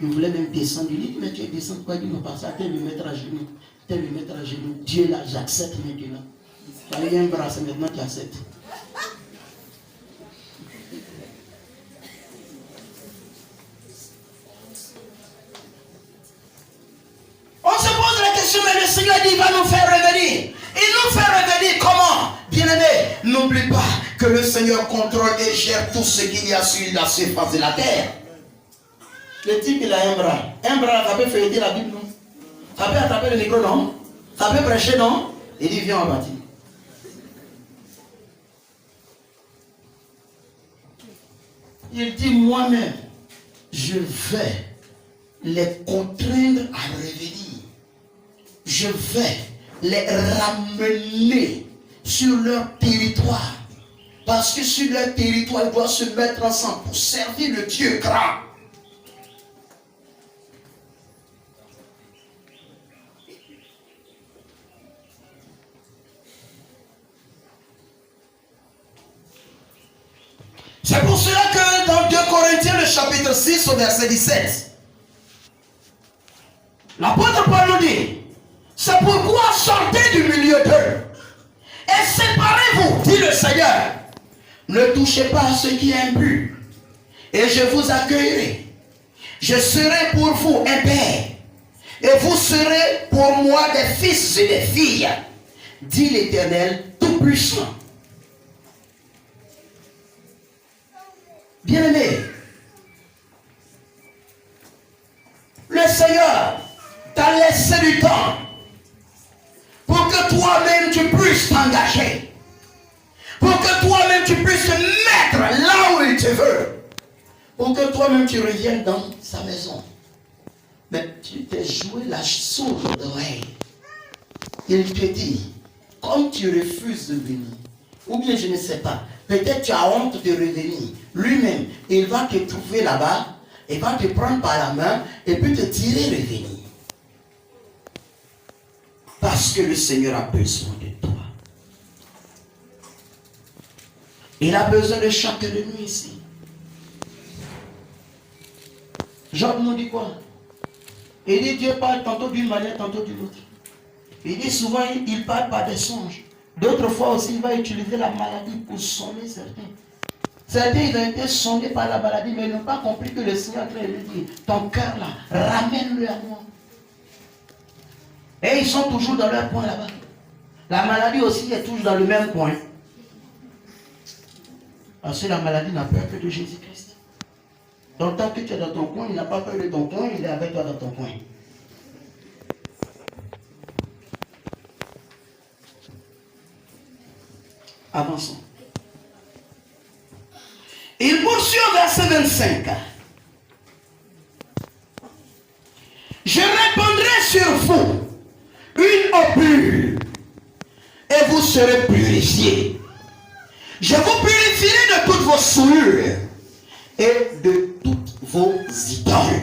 il voulait même descendre. Il dit, mais tu es descendu quoi? Il dit, non, pasteur, tu es le mettre à genoux. Tu es le mettre à genoux. Dieu là, j'accepte maintenant. Tu as eu un bras, c'est maintenant tu acceptes. On se pose la question, mais le Seigneur dit, il va nous faire revenir. Il nous fait revenir comment? Bien-aimé, n'oublie pas que le Seigneur contrôle et gère tout ce qu'il y a sur la surface de la terre. Le type, il a un bras. Un bras, ça peut feuilleter la Bible, non? Ça peut attraper le micro, non? Ça peut prêcher, non? Il dit, viens en bâtir. Il dit, moi-même, je vais les contraindre à revenir. Je vais les ramener sur leur territoire. Parce que sur leur territoire, ils doivent se mettre ensemble pour servir le Dieu grand. C'est pour cela que dans 2 Corinthiens, le chapitre 6, au verset 17, l'apôtre Paul nous dit, c'est pourquoi sortez du milieu d'eux et séparez-vous, dit le Seigneur. Ne touchez pas à ce qui est impur, et je vous accueillerai. Je serai pour vous un père, et vous serez pour moi des fils et des filles, dit l'Éternel Tout-Puissant. puissant. Bien-aimé, le Seigneur t'a laissé du temps pour que toi-même tu puisses t'engager, pour que toi-même tu puisses te mettre là où il te veut, pour que toi-même tu reviennes dans sa maison. Mais tu t'es joué la sourde oreille. Il te dit, comme tu refuses de venir, ou bien je ne sais pas, peut-être tu as honte de revenir. Lui-même, il va te trouver là-bas, il va te prendre par la main et puis te tirer revenir. Parce que le Seigneur a besoin de toi. Il a besoin de chacun de nous ici. Job nous dit quoi? Il dit Dieu parle tantôt d'une manière, tantôt d'une autre. Il dit souvent il parle par des songes. D'autres fois aussi il va utiliser la maladie pour sonner certains. Certains ils ont été sonnés par la maladie mais ils n'ont pas compris que le Seigneur est en train de lui dire ton cœur là, ramène-le à moi. Et ils sont toujours dans leur coin là-bas. La maladie aussi est toujours dans le même coin. Parce que la maladie n'a peur que de Jésus-Christ. Donc tant que tu es dans ton coin, il n'a pas peur de ton coin, il est avec toi dans ton coin. Avançons. Il poursuit au verset 25. Je répandrai sur vous une eau pure et vous serez purifiés. Je vous purifierai de toutes vos souillures et de toutes vos idoles.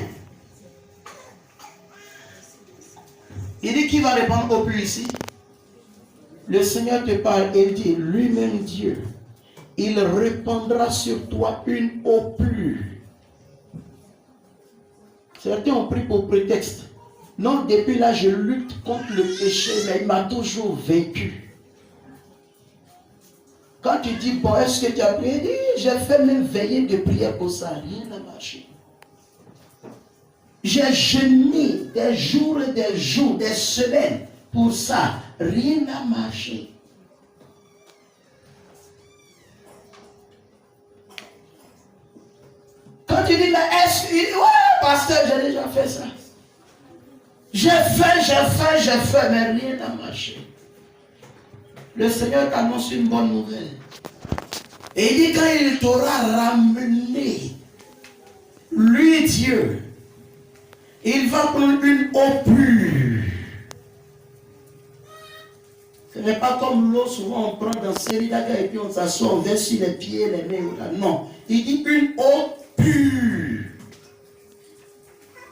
Il dit qui va répandre eau pure ici? Le Seigneur te parle et dit lui-même Dieu. Il répandra sur toi une eau pure. Certains ont pris pour prétexte. Non, depuis là, je lutte contre le péché, mais il m'a toujours vaincu. Quand tu dis, bon, est-ce que tu as prié? J'ai fait même veiller de prière pour ça. Rien n'a marché. J'ai jeûné des jours, des semaines pour ça. Rien n'a marché. Quand tu dis, mais est-ce que... Ouais, pasteur, j'ai déjà fait ça. J'ai fait, mais rien n'a marché. Le Seigneur t'annonce une bonne nouvelle. Et il dit, quand il t'aura ramené, lui Dieu, il va prendre une eau pure. Ce n'est pas comme l'eau, souvent on prend dans Seridaga et puis on s'assoit, on verse sur les pieds, les mains. Non, il dit une eau pure.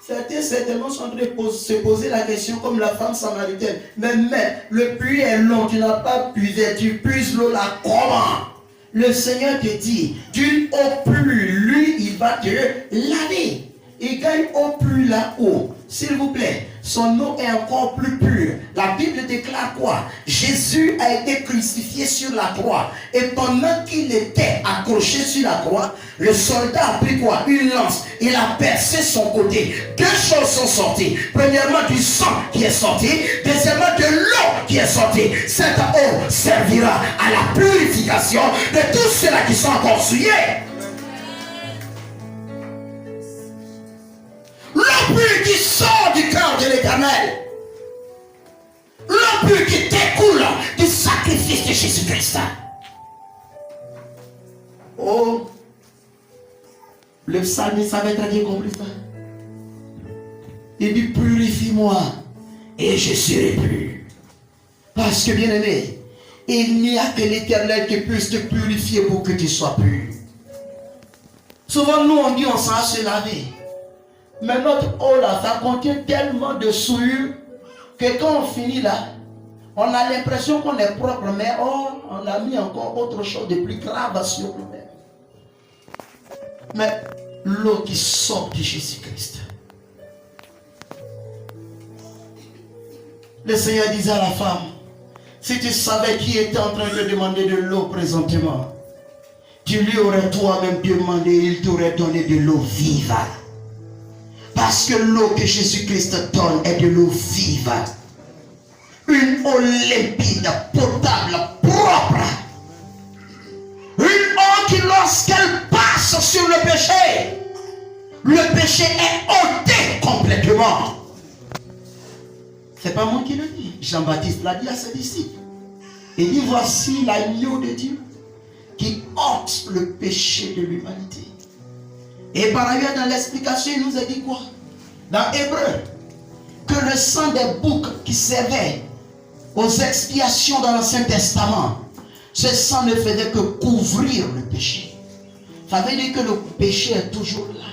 Certains certainement sont en train de se poser la question comme la femme samaritaine. Mais le puits est long, tu n'as pas puisé, tu puises l'eau là comment? Le Seigneur te dit, d'une eau pure, lui, il va te laver. Et quand une eau pure là-haut, s'il vous plaît, son eau est encore plus pure. La Bible déclare quoi? Jésus a été crucifié sur la croix. Et pendant qu'il était accroché sur la croix, le soldat a pris quoi? Une lance. Il a percé son côté. Deux choses sont sorties. Premièrement, du sang qui est sorti. Deuxièmement, de l'eau qui est sortie. Cette eau servira à la purification de tous ceux-là qui sont encore souillés. L'eau pure qui sort du cœur de l'Éternel. L'eau pure qui découle du sacrifice de Jésus-Christ. Oh, le psalmiste avait très bien compris ça. Il dit purifie-moi et je serai pur. Parce que bien aimé, il n'y a que l'Éternel qui puisse te purifier pour que tu sois pur. Souvent nous on dit on s'en se laver. Mais notre eau là, ça contient tellement de souillure que quand on finit là, on a l'impression qu'on est propre, mais on a mis encore autre chose de plus grave sur nous-mêmes. Mais l'eau qui sort de Jésus-Christ. Le Seigneur disait à la femme, si tu savais qui était en train de demander de l'eau présentement, tu lui aurais toi-même demandé, il t'aurait donné de l'eau vive. Parce que l'eau que Jésus-Christ donne est de l'eau vive. Une eau limpide, potable, propre. péché est ôté complètement. C'est pas moi qui le dis. Jean-Baptiste l'a dit à ses disciples. Il dit, voici l'agneau de Dieu qui ôte le péché de l'humanité. Et par ailleurs, dans l'explication, il nous a dit quoi? Dans Hébreu, que le sang des boucs qui servait aux expiations dans l'Ancien Testament, ce sang ne faisait que couvrir le péché. Ça veut dire que le péché est toujours là.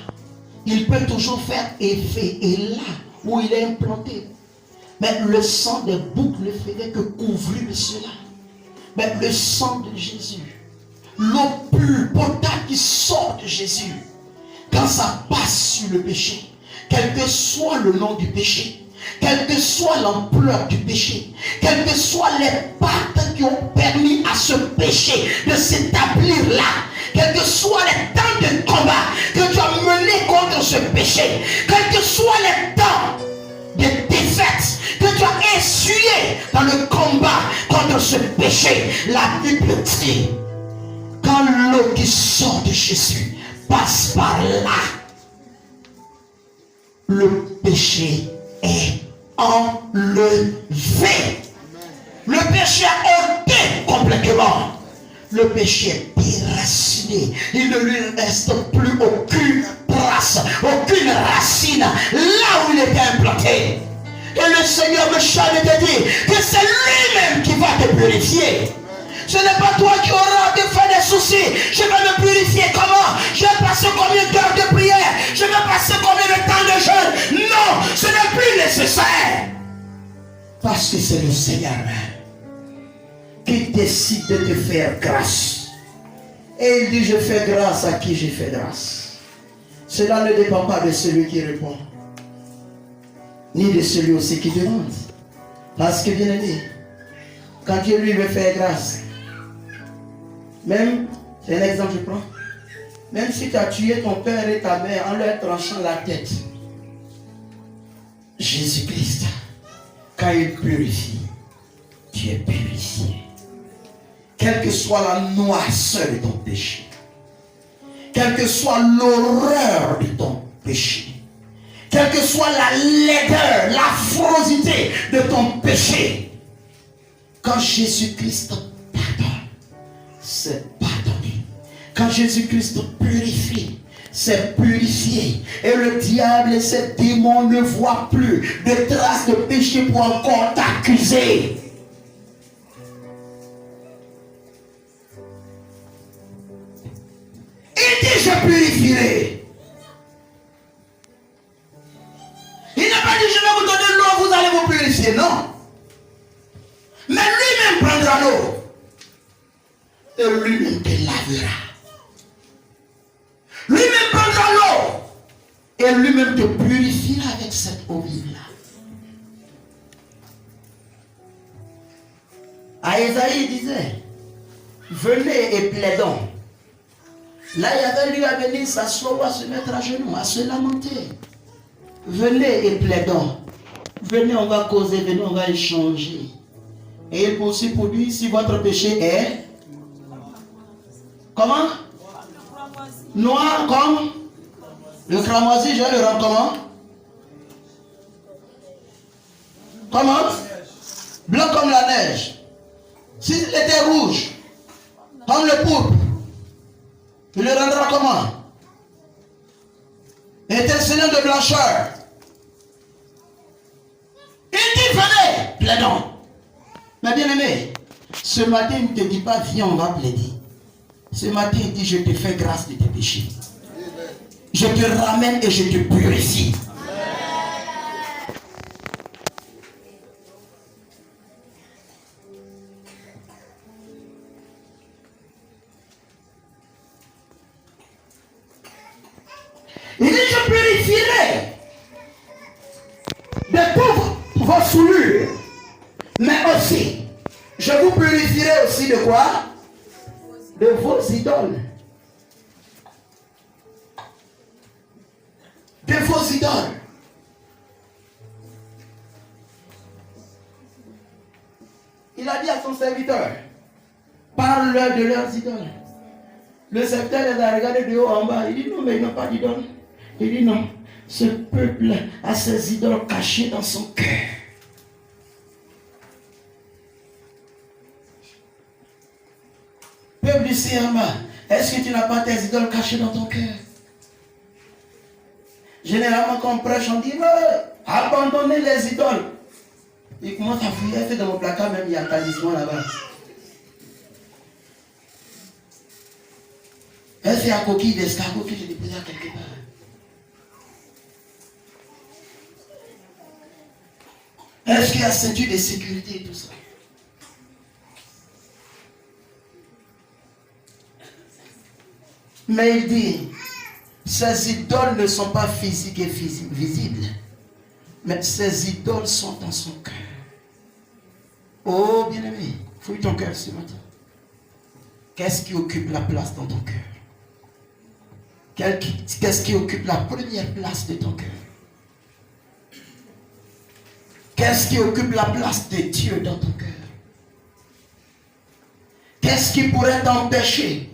Il peut toujours faire effet. Et là où il est implanté. Mais le sang des boucs ne faisait que couvrir cela. Mais le sang de Jésus, l'eau pure, potable qui sort de Jésus, quand ça passe sur le péché, quel que soit le nom du péché, quelle que soit l'ampleur du péché, quelles que soient les pactes qui ont permis à ce péché de s'établir là, quels que soient les temps de combat que tu as menés contre ce péché, quels que soient les temps de défaite que tu as essuyé dans le combat contre ce péché, la Bible dit, quand l'eau qui sort de Jésus passe par là, le péché est enlevé. Le péché est ôté complètement. Le péché est déraciné. Il ne lui reste plus aucune trace, aucune racine là où il était implanté. Et le Seigneur me charge de te dire que c'est lui-même qui va te purifier. Ce n'est pas toi qui auras de faire des soucis. Je vais me purifier comment? Je vais passer combien d'heures de prière? Je vais passer combien de temps de jeûne? Non, ce n'est plus nécessaire. Parce que c'est le Seigneur même qui décide de te faire grâce. Et il dit, je fais grâce à qui je fais grâce. Cela ne dépend pas de celui qui répond, ni de celui aussi qui demande. Parce que bien aimé, quand Dieu lui veut faire grâce, même, c'est un exemple que je prends, même si tu as tué ton père et ta mère en leur tranchant la tête, Jésus-Christ, quand il purifie, tu es purifié. Quelle que soit la noirceur de ton péché, quelle que soit l'horreur de ton péché, quelle que soit la laideur, l'affrosité de ton péché, quand Jésus-Christ pardonne, c'est pardonné. Quand Jésus-Christ purifie, c'est purifié. Et le diable et ses démons ne voient plus de traces de péché pour encore t'accuser. Il dit, je purifierai. Il n'a pas dit, je vais vous donner l'eau, vous allez vous purifier. Non. Mais lui-même prendra l'eau. Et lui-même te lavera. Lui-même prendra l'eau. Et lui-même te purifiera avec cette eau vive-là. À Esaïe, il disait, venez et plaidons. Là, il y avait lui à venir s'asseoir, à se mettre à genoux, à se lamenter. Venez et plaidons. Venez, on va causer, venez, on va échanger. Et il poursuit pour lui, si votre péché est... Comment? Noir comme le cramoisi, je vais le rendre comment? Comment? Blanc comme la neige. S'il était rouge, comme le pourpre, il le rendra comment? Étincelant de blancheur. Il dit, venez, plaidons. Mais bien aimé, ce matin, il ne te dit pas, viens, on va plaider. Ce matin, il dit, je te fais grâce de tes péchés. Je te ramène et je te purifie. Il dit, je purifierai de toutes vos souillures. Mais aussi, je vous purifierai aussi de quoi? De vos idoles. De vos idoles. Il a dit à son serviteur, parle-leur de leurs idoles. Le serviteur les a regardés de haut en bas. Il dit non, mais ils n'ont pas d'idole. Il dit non, Ce peuple a ses idoles cachées dans son cœur. Peuple du Sirma, est-ce que tu n'as pas tes idoles cachées dans ton cœur? Généralement, quand on prêche, on dit abandonnez les idoles. Et comment ça fait? Elle fait dans mon placard, même il y a un talisman là-bas. Elle fait un coquille d'escargot que j'ai déposé quelque part. Est-ce qu'il y a ceinture de sécurité et tout ça? Mais il dit, ces idoles ne sont pas physiques et visibles, mais ces idoles sont dans son cœur. Oh bien-aimé, fouille ton cœur ce matin. Qu'est-ce qui occupe la place dans ton cœur? Qu'est-ce qui occupe la première place de ton cœur? Qu'est-ce qui occupe la place de Dieu dans ton cœur? Qu'est-ce qui pourrait t'empêcher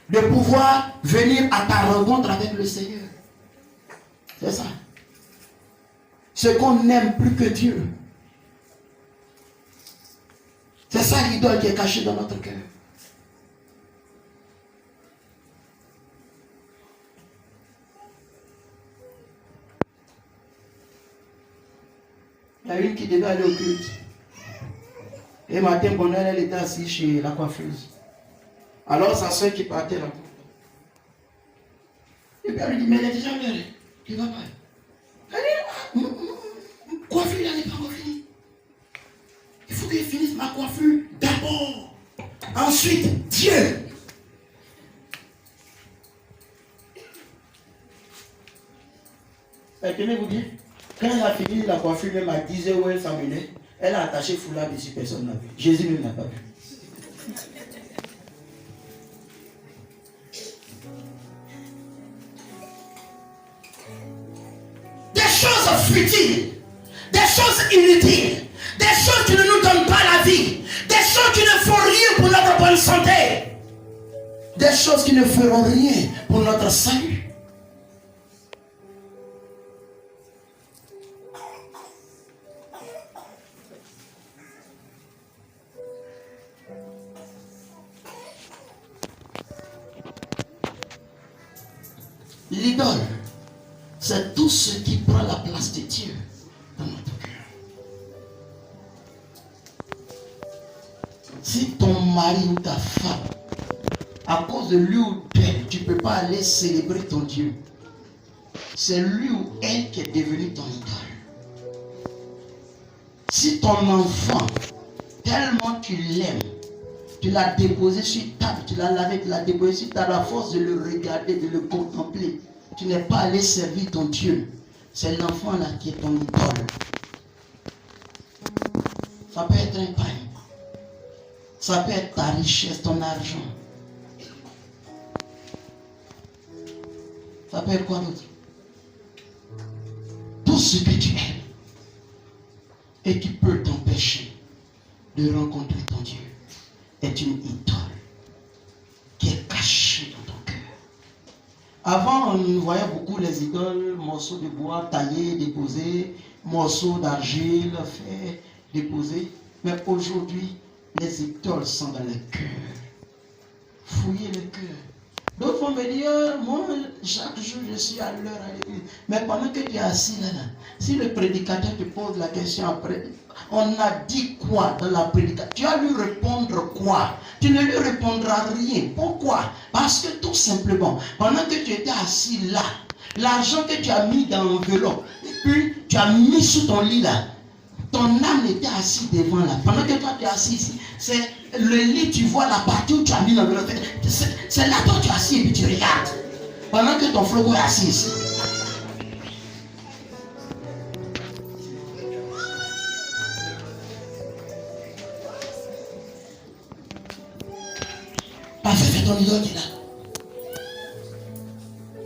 de pouvoir venir à ta rencontre avec le Seigneur? C'est ça. Ce qu'on n'aime plus que Dieu. C'est ça l'idole qui est cachée dans notre cœur. Il y a une qui devait aller au culte. Et matin, bonheur, elle était assise chez la coiffeuse. Alors sa soeur qui partait là. Et puis elle lui dit, mais elle est déjà l'heure. Tu vas pas. Elle dit, coiffure, elle n'est pas encore finie. Il faut que je finisse ma coiffure d'abord. Ensuite, Dieu. Tenez-vous bien. Quand elle a fini la coiffure, même à 10 h où elle s'amenait, elle a attaché foulard dessus, personne n'a vu. Jésus ne l'a pas vu. Des choses futiles, des choses inutiles, des choses qui ne nous donnent pas la vie, des choses qui ne font rien pour notre bonne santé, des choses qui ne feront rien pour notre salut. L'idole, c'est tout ce qui prend la place de Dieu dans notre cœur. Si ton mari ou ta femme, à cause de lui ou d'elle, tu ne peux pas aller célébrer ton Dieu, c'est lui ou elle qui est devenu ton idole. Si ton enfant, tellement tu l'aimes, tu l'as déposé sur table, tu l'as lavé, tu l'as déposé sur table, à force de le regarder, de le contempler, tu n'es pas allé servir ton Dieu. C'est l'enfant là qui est ton idole. Ça peut être un pain. Ça peut être ta richesse, ton argent. Ça peut être quoi d'autre? Tout ce que tu aimes et qui peut t'empêcher de rencontrer ton Dieu est une idole qui est cachée dans ton cœur. Avant, on voyait beaucoup les idoles, morceaux de bois taillés, déposés, morceaux d'argile faits, déposés. Mais aujourd'hui, les idoles sont dans le cœur. Fouillez le cœur. D'autres vont me dire, moi, chaque jour, je suis à l'heure à l'église. Mais pendant que tu es assis là, si le prédicateur te pose la question après, on a dit quoi dans la prédication? Tu vas lui répondre quoi? Tu ne lui répondras rien. Pourquoi? Parce que tout simplement, pendant que tu étais assis là, l'argent que tu as mis dans l'enveloppe, et puis tu as mis sous ton lit là, ton âme était assise devant là. Pendant que toi tu es assis ici, c'est le lit, tu vois la partie où tu as mis l'enveloppe. C'est là toi tu es assis et puis tu regardes. Pendant que ton frère est assis ici. Parce que c'est ton idole qui est là.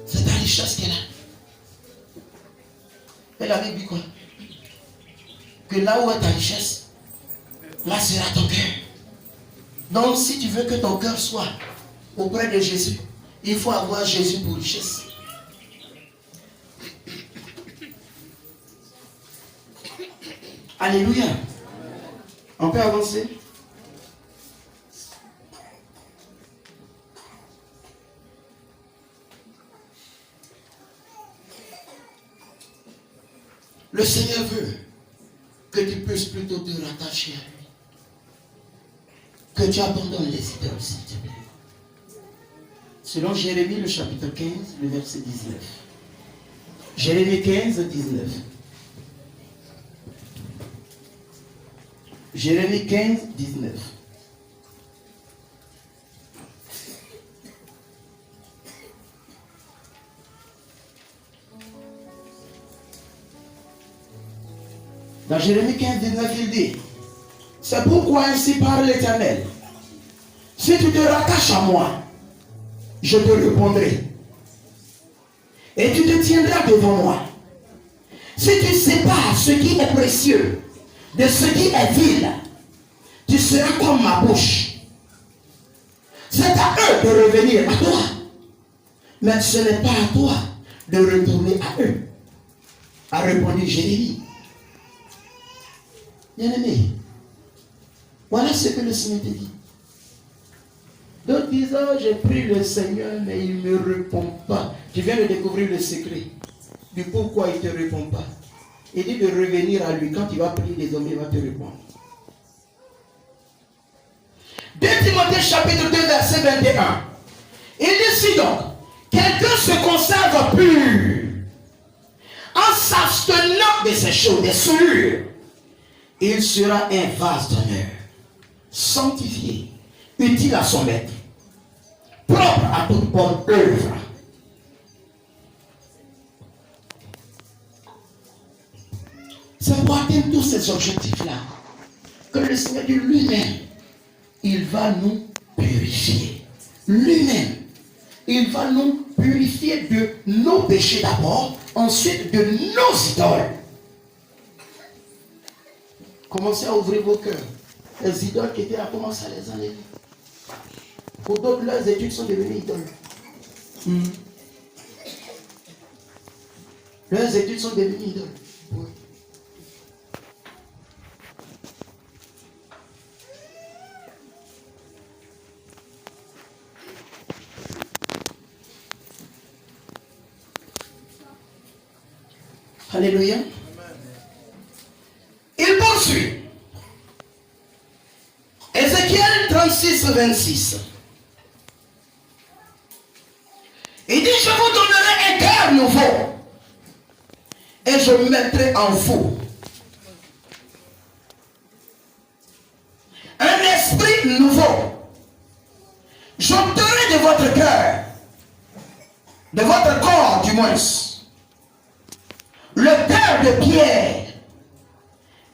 C'est ta richesse qui est là. Et la Bible dit quoi? Que là où est ta richesse, là sera ton cœur. Donc si tu veux que ton cœur soit auprès de Jésus, il faut avoir Jésus pour richesse. Alléluia. On peut avancer? Le Seigneur veut que tu puisses plutôt te rattacher à lui. Que tu abandonnes les idoles, s'il te plaît. Selon Jérémie, le chapitre 15, le verset 19. Jérémie 15, 19. Jérémie 15, 19. Dans Jérémie 15, 19, il dit, c'est pourquoi ainsi parle l'Éternel. Si tu te rattaches à moi, je te répondrai. Et tu te tiendras devant moi. Si tu sépares ce qui est précieux de ce qui est vil, tu seras comme ma bouche. C'est à eux de revenir à toi. Mais ce n'est pas à toi de retourner à eux. A répondu Jérémie. Bien-aimé, voilà ce que le Seigneur te dit. D'autres disent, oh, j'ai pris le Seigneur, mais il ne me répond pas. Tu viens de découvrir le secret du pourquoi il ne te répond pas. Il dit de revenir à lui. Quand il va prier les hommes, il va te répondre. 2 Timothée chapitre 2 verset 21. Il dit si donc, quelqu'un se conserve pur, en s'abstenant de ces choses, des souillures, il sera un vase d'honneur, sanctifié, utile à son maître, propre à toute bonne œuvre. C'est pour atteindre tous ces objectifs-là que le Seigneur dit lui-même, il va nous purifier. Lui-même, il va nous purifier de nos péchés d'abord, ensuite de nos idoles. Commencez à ouvrir vos cœurs. Les idoles qui étaient là, commencez à les enlever. Pour d'autres, leurs études sont devenues idoles. Leurs études sont devenues idoles. Oui. Alléluia. Il poursuit. Ézéchiel 36, 26. Il dit, je vous donnerai un cœur nouveau et je mettrai en vous un esprit nouveau. J'ôterai de votre cœur, de votre corps du moins, le cœur de pierre,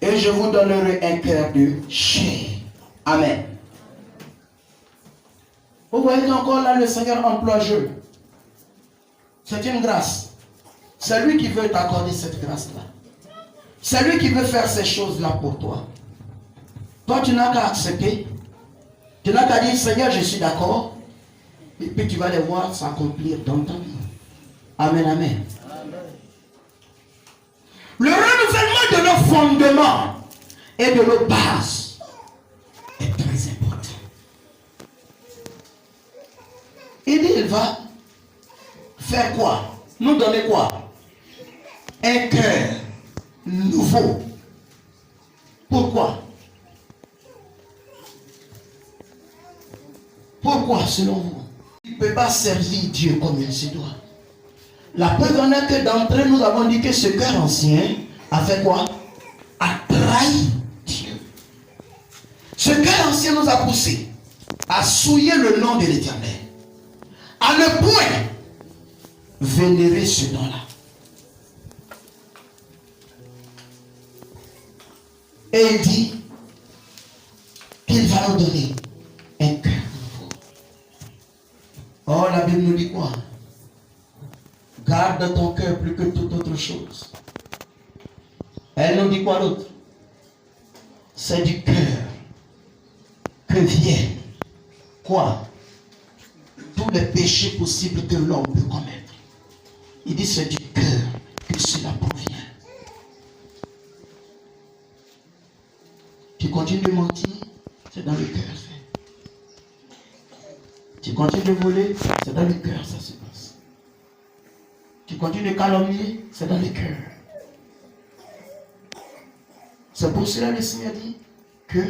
et je vous donnerai un cœur de chair. Amen. Vous voyez encore là, le Seigneur emploie jeu. C'est une grâce. C'est lui qui veut t'accorder cette grâce-là. C'est lui qui veut faire ces choses-là pour toi. Toi, tu n'as qu'à accepter. Tu n'as qu'à dire, Seigneur, je suis d'accord. Et puis tu vas les voir s'accomplir dans ta vie. Amen, amen. Le renouvellement de nos fondements et de nos bases est très important. Il dit, il va faire quoi? Nous donner quoi? Un cœur nouveau. Pourquoi? Pourquoi, selon vous? Il ne peut pas servir Dieu comme il se doit. La preuve en est que d'entrée, nous avons dit que ce cœur ancien a fait quoi? A trahi Dieu. Ce cœur ancien nous a poussé à souiller le nom de l'Éternel, à ne point vénérer ce nom-là. Et il dit qu'il va nous donner un cœur nouveau. Oh, la Bible nous dit quoi? Garde ton cœur plus que toute autre chose. Elle nous dit quoi d'autre? C'est du cœur que viennent quoi? Tous les péchés possibles que l'homme peut commettre. Il dit c'est du cœur que cela provient. Tu continues de mentir, c'est dans le cœur. Tu continues de voler, c'est dans le cœur, ça se passe. Tu continues de calomnier, c'est dans le cœur. C'est pour cela que le Seigneur dit que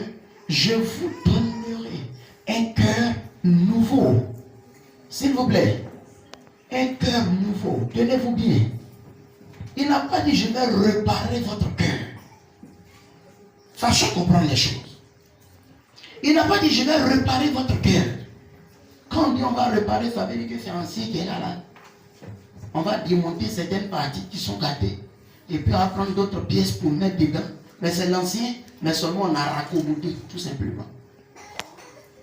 je vous donnerai un cœur nouveau. S'il vous plaît, un cœur nouveau. Tenez-vous bien. Il n'a pas dit je vais réparer votre cœur. Sachons comprendre les choses. Il n'a pas dit je vais réparer votre cœur. Quand on dit on va réparer, ça veut dire que c'est ancien qui est là. On va démonter certaines parties qui sont gâtées. Et puis on va prendre d'autres pièces pour mettre dedans. Mais c'est l'ancien, mais seulement on a raccommodé, tout simplement.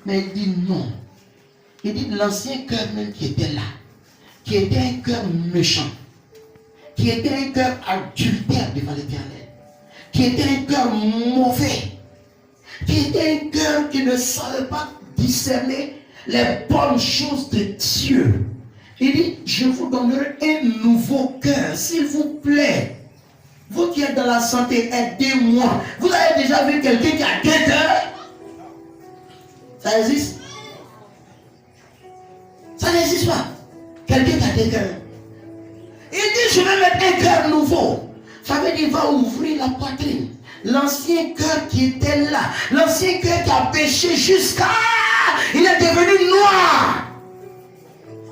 Mais il dit non. Il dit l'ancien cœur même qui était là, qui était un cœur méchant, qui était un cœur adultère devant l'Éternel, qui était un cœur mauvais, qui était un cœur qui ne savait pas discerner les bonnes choses de Dieu. Il dit, je vous donnerai un nouveau cœur, s'il vous plaît. Vous qui êtes dans la santé, aidez-moi. Vous avez déjà vu quelqu'un qui a deux cœurs? Ça existe? Ça n'existe pas. Quelqu'un qui a deux cœurs. Il dit, je vais mettre un cœur nouveau. Ça veut dire, il va ouvrir la poitrine. L'ancien cœur qui était là, l'ancien cœur qui a péché jusqu'à... Il est devenu noir.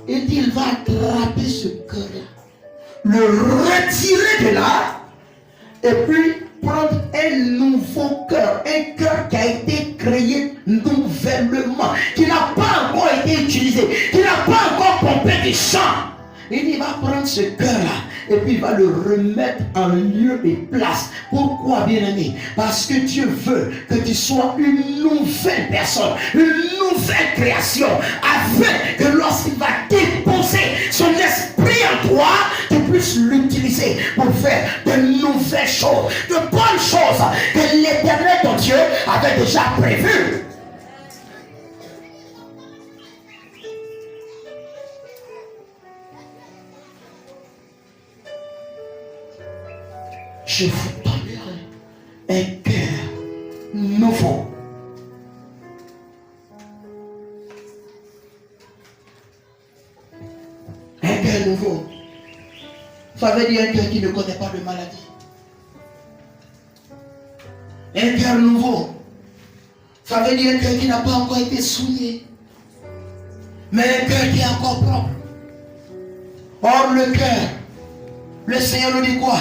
Il dit, il va attraper ce cœur-là, le retirer de là, et puis prendre un nouveau cœur, un cœur qui a été créé nouvellement, qui n'a pas encore été utilisé, qui n'a pas encore pompé du sang. Il va prendre ce cœur-là et puis il va le remettre en lieu et place. Pourquoi, bien-aimé? Parce que Dieu veut que tu sois une nouvelle personne, une nouvelle création, afin que lorsqu'il va déposer son esprit en toi, tu puisses l'utiliser pour faire de nouvelles choses, de bonnes choses que l'Éternel, ton Dieu, avait déjà prévues. Je vous donnerai un cœur nouveau. Un cœur nouveau. Ça veut dire un cœur qui ne connaît pas de maladie. Un cœur nouveau. Ça veut dire un cœur qui n'a pas encore été souillé. Mais un cœur qui est encore propre. Or le cœur, le Seigneur nous dit quoi?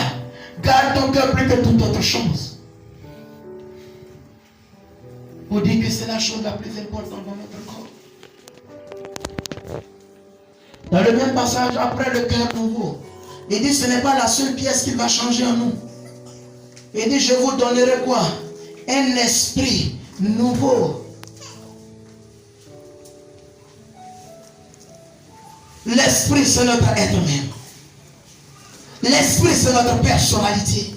Garde ton cœur plus que toute autre chose. Pour dire que c'est la chose la plus importante dans notre corps. Dans le même passage, après le cœur nouveau, il dit ce n'est pas la seule pièce qui va changer en nous. Il dit je vous donnerai quoi? Un esprit nouveau. L'esprit, c'est notre être même. L'esprit, c'est notre personnalité.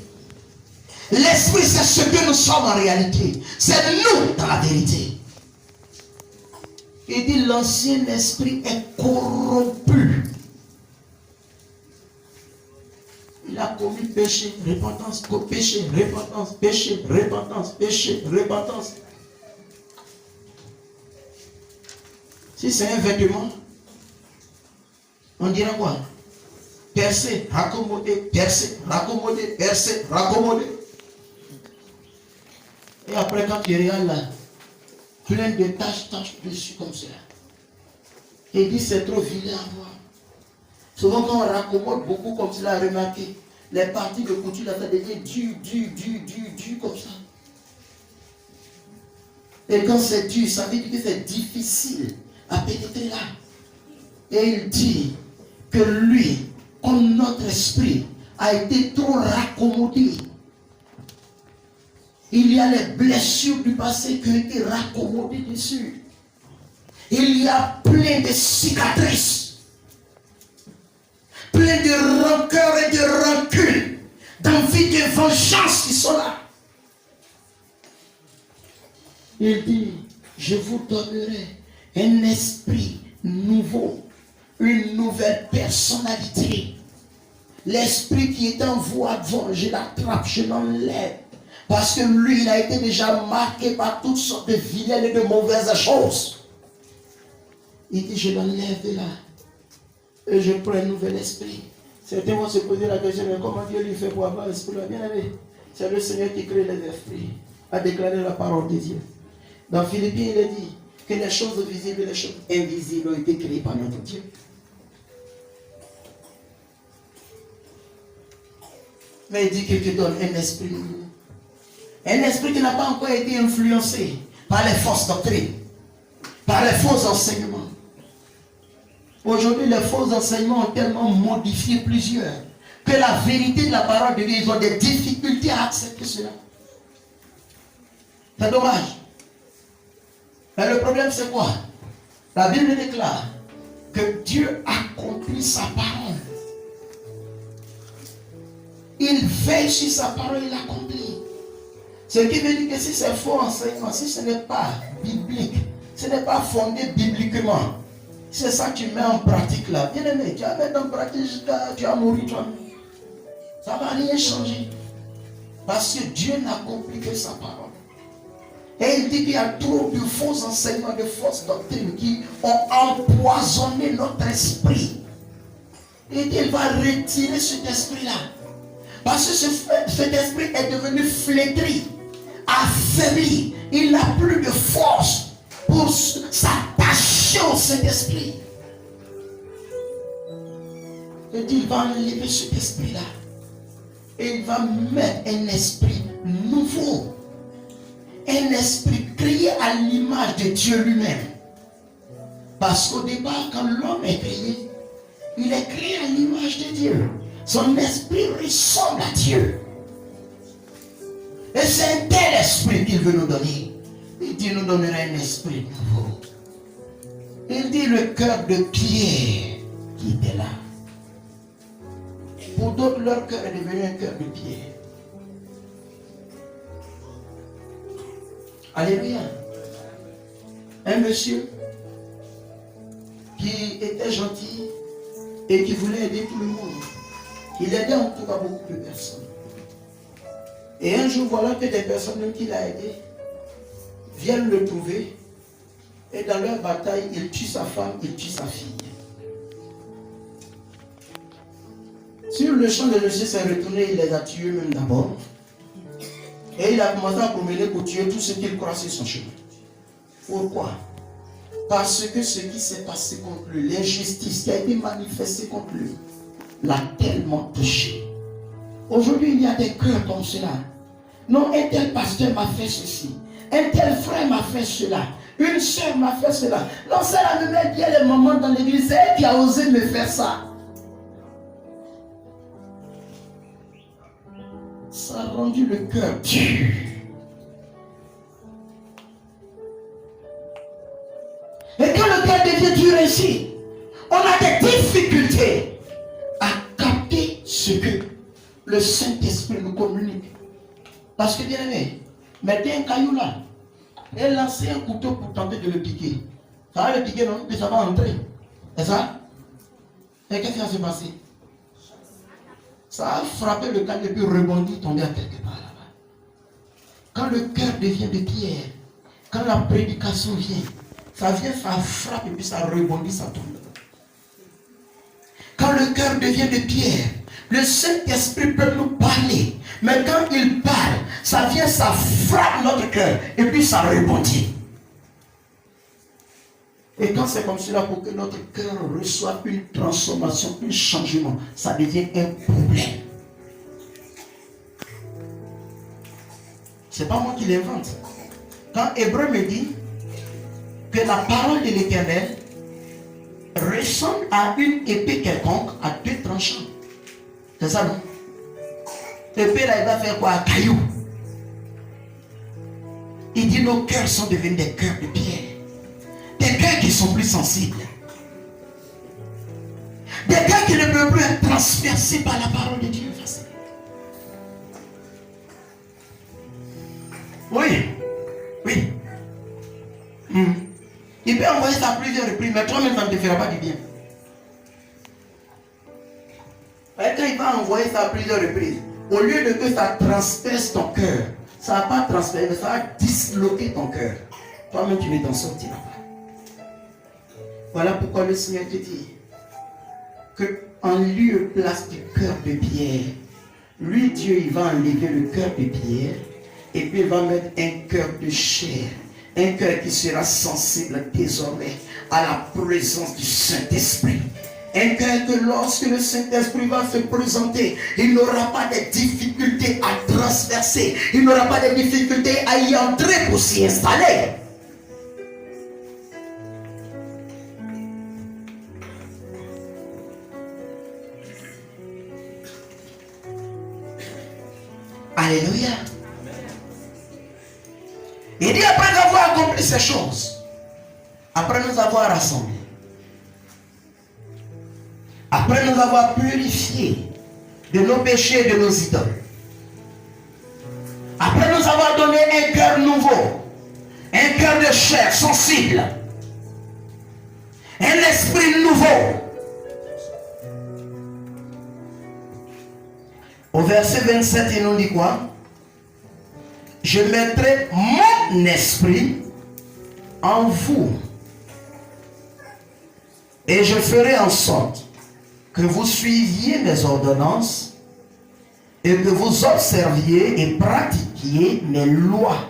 L'esprit, c'est ce que nous sommes en réalité. C'est nous dans la vérité. Il dit l'ancien esprit est corrompu. Il a commis péché, repentance, péché, repentance, péché, repentance, péché, repentance. Si c'est un vêtement, on dira quoi? Percer, raccommoder, percer, raccommoder, percer, raccommoder. Et après, quand tu regardes là, plein de taches dessus comme cela. Il dit c'est trop vilain à voir. Souvent quand on raccommode beaucoup comme cela, remarquez, les parties de couture là, ça devient dur comme ça. Et quand c'est dur, ça veut dire que c'est difficile à pénétrer là. Et il dit que lui, comme notre esprit, a été trop raccommodé. Il y a les blessures du passé qui ont été raccommodées dessus. Il y a plein de cicatrices, plein de rancœurs et de rancunes, d'envie de vengeance qui sont là. Il dit, je vous donnerai un esprit nouveau, une nouvelle personnalité. L'esprit qui est en vous avant, je l'attrape, je l'enlève. Parce que lui, il a été déjà marqué par toutes sortes de vilaines et de mauvaises choses. Il dit, je l'enlève de là. Et je prends un nouvel esprit. Certains vont se poser la question, mais comment Dieu lui fait pour avoir l'esprit? Bien aimé, c'est le Seigneur qui crée les esprits, a déclaré la parole de Dieu. Dans Philippiens, il est dit que les choses visibles et les choses invisibles ont été créées par notre Dieu. Mais il dit qu'il te donne un esprit nouveau. Un esprit qui n'a pas encore été influencé par les fausses doctrines, par les faux enseignements. Aujourd'hui, les faux enseignements ont tellement modifié plusieurs que la vérité de la parole de Dieu, ils ont des difficultés à accepter cela. C'est dommage. Mais le problème, c'est quoi? La Bible déclare que Dieu accomplit sa parole. Il veille sur sa parole, il l'accomplit. Ce qui veut dire que si c'est faux enseignement, si ce n'est pas biblique, ce n'est pas fondé bibliquement, c'est ça que tu mets en pratique là. Bien aimé, tu vas mettre en pratique jusqu'à tu vas mourir toi-même. Ça ne va rien changer. Parce que Dieu n'accomplit que sa parole. Et il dit qu'il y a trop de faux enseignements, de fausses doctrines qui ont empoisonné notre esprit. Et il va retirer cet esprit-là. Parce que cet esprit est devenu flétri, affaibli. Il n'a plus de force pour s'attacher au Saint-Esprit. Et il va enlever cet esprit-là. Et il va mettre un esprit nouveau. Un esprit créé à l'image de Dieu lui-même. Parce qu'au départ, quand l'homme est créé, il est créé à l'image de Dieu. Son esprit ressemble à Dieu. Et c'est un tel esprit qu'il veut nous donner. Il dit, nous donnera un esprit nouveau. Il dit, le cœur de pierre qui était là. Pour d'autres, leur cœur est devenu un cœur de pierre. Alléluia. Un monsieur qui était gentil et qui voulait aider tout le monde. Il aidait en tout cas beaucoup de personnes. Et un jour, voilà que des personnes même qu'il a aidé viennent le trouver. Et dans leur bataille, il tue sa femme, il tue sa fille. Sur le champ de monsieur s'est retourné, il les a tués même d'abord. Et il a commencé à promener pour tuer tout ce qu'il croisait sur son chemin. Pourquoi? Parce que ce qui s'est passé contre lui, l'injustice qui a été manifestée contre lui, l'a tellement touché. Aujourd'hui, il y a des cœurs comme cela. Non, un tel pasteur m'a fait ceci. Un tel frère m'a fait cela. Une soeur m'a fait cela. Non, c'est la même qui a des moments dans l'église. C'est elle qui a osé me faire ça. Ça a rendu le cœur dur. Et quand le cœur devient dur ainsi, on a des difficultés à capter ce que le Saint-Esprit nous communique. Parce que bien aimé, mettez un caillou là et lancez un couteau pour tenter de le piquer. Ça va le piquer, non? Mais ça va entrer. C'est ça? Et qu'est-ce qui va se passer? Ça a frappé le caillou et puis rebondit, tomber à quelque part là-bas. Quand le cœur devient de pierre, quand la prédication vient, ça vient, ça frappe et puis ça rebondit, ça tombe. Quand le cœur devient de pierre, le Saint-Esprit peut nous parler. Mais quand il parle, ça vient, ça frappe notre cœur et puis ça rebondit. Et quand c'est comme cela, pour que notre cœur reçoive une transformation, un changement, ça devient un problème. C'est pas moi qui l'invente. Quand Hébreu me dit que la parole de l'Éternel ressemble à une épée quelconque à deux tranchants. C'est ça, non? L'épée là, il va faire quoi? Un caillou. Il dit nos cœurs sont devenus des cœurs de pierre. Des cœurs qui sont plus sensibles. Des cœurs qui ne peuvent plus être transpercés par la parole de Dieu. Oui. Oui. Il peut envoyer ça à plusieurs reprises, mais toi-même, ça ne te fera pas du bien. Et quand il va envoyer ça à plusieurs reprises, au lieu de que ça transperce ton cœur, Ça va pas transférer, mais ça va disloquer ton cœur. Toi-même, tu ne t'en sortiras pas. Voilà pourquoi le Seigneur te dit qu'en lieu place du cœur de pierre, lui, Dieu, il va enlever le cœur de pierre et puis il va mettre un cœur de chair. Un cœur qui sera sensible désormais à la présence du Saint-Esprit. Un cœur que lorsque le Saint-Esprit va se présenter, il n'aura pas de difficultés à transverser. Il n'aura pas de difficultés à y entrer pour s'y installer. Alléluia. Il dit après avoir accompli ces choses, après nous avoir rassemblés, après nous avoir purifiés de nos péchés et de nos idoles, après nous avoir donné un cœur nouveau, un cœur de chair sensible, un esprit nouveau. Au verset 27, il nous dit quoi? Je mettrai mon esprit en vous et je ferai en sorte que vous suiviez mes ordonnances et que vous observiez et pratiquiez mes lois.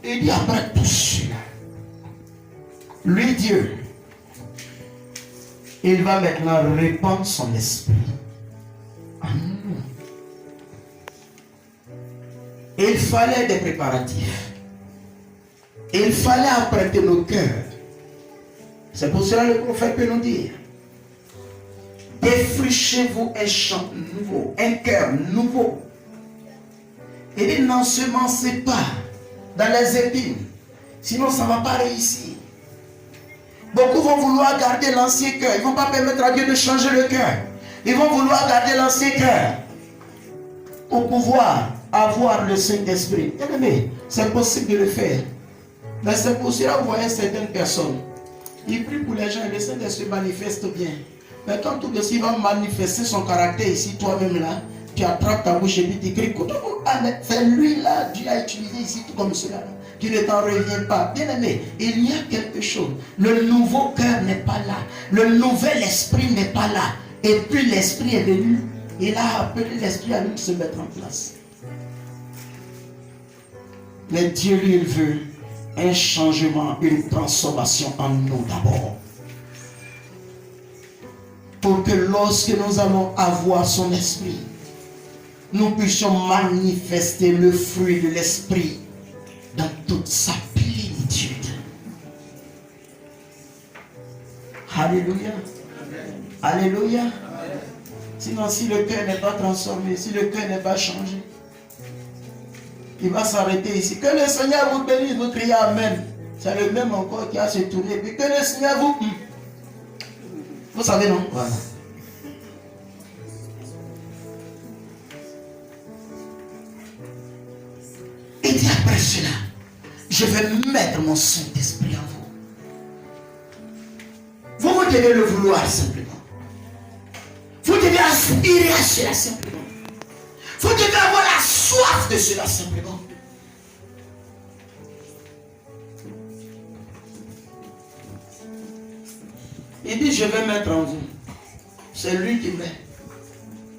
Il dit après tout cela, lui Dieu, il va maintenant répandre son esprit en nous. Il fallait des préparatifs. Il fallait apprêter nos cœurs. C'est pour cela que le prophète peut nous dire: défrichez-vous un champ nouveau, un cœur nouveau. Il dit: n'ensemencez pas dans les épines, sinon ça ne va pas réussir. Beaucoup vont vouloir garder l'ancien cœur. Ils ne vont pas permettre à Dieu de changer le cœur. Ils vont vouloir garder l'ancien cœur pour pouvoir avoir le Saint-Esprit. C'est possible de le faire. Mais c'est pour cela que vous voyez certaines personnes. Ils prient pour les gens et le Saint-Esprit manifeste bien. Mais quand tout de suite va manifester son caractère ici, toi-même là, tu attrapes ta bouche et puis tu cries: c'est lui là, Dieu a utilisé ici tout comme cela. Tu ne t'en reviens pas. Bien aimé, il y a quelque chose. Le nouveau cœur n'est pas là. Le nouvel esprit n'est pas là. Et puis l'esprit est venu. Il a appelé l'esprit à lui de se mettre en place. Mais Dieu, lui, il veut un changement, une transformation en nous d'abord. Pour que lorsque nous allons avoir son esprit, nous puissions manifester le fruit de l'esprit dans toute sa plénitude. Alléluia. Alléluia. Sinon, si le cœur n'est pas transformé, si le cœur n'est pas changé, il va s'arrêter ici. Que le Seigneur vous bénisse, vous criez Amen. C'est le même encore qui a se tourné. Puis que le Seigneur vous... Vous savez, non? Voilà. Et dit après cela, je vais mettre mon Saint-Esprit en vous. Vous devez le vouloir simplement. Vous devez aspirer à cela simplement. Vous devez avoir la soif de cela simplement. Il dit: je vais mettre en vous. C'est lui qui met.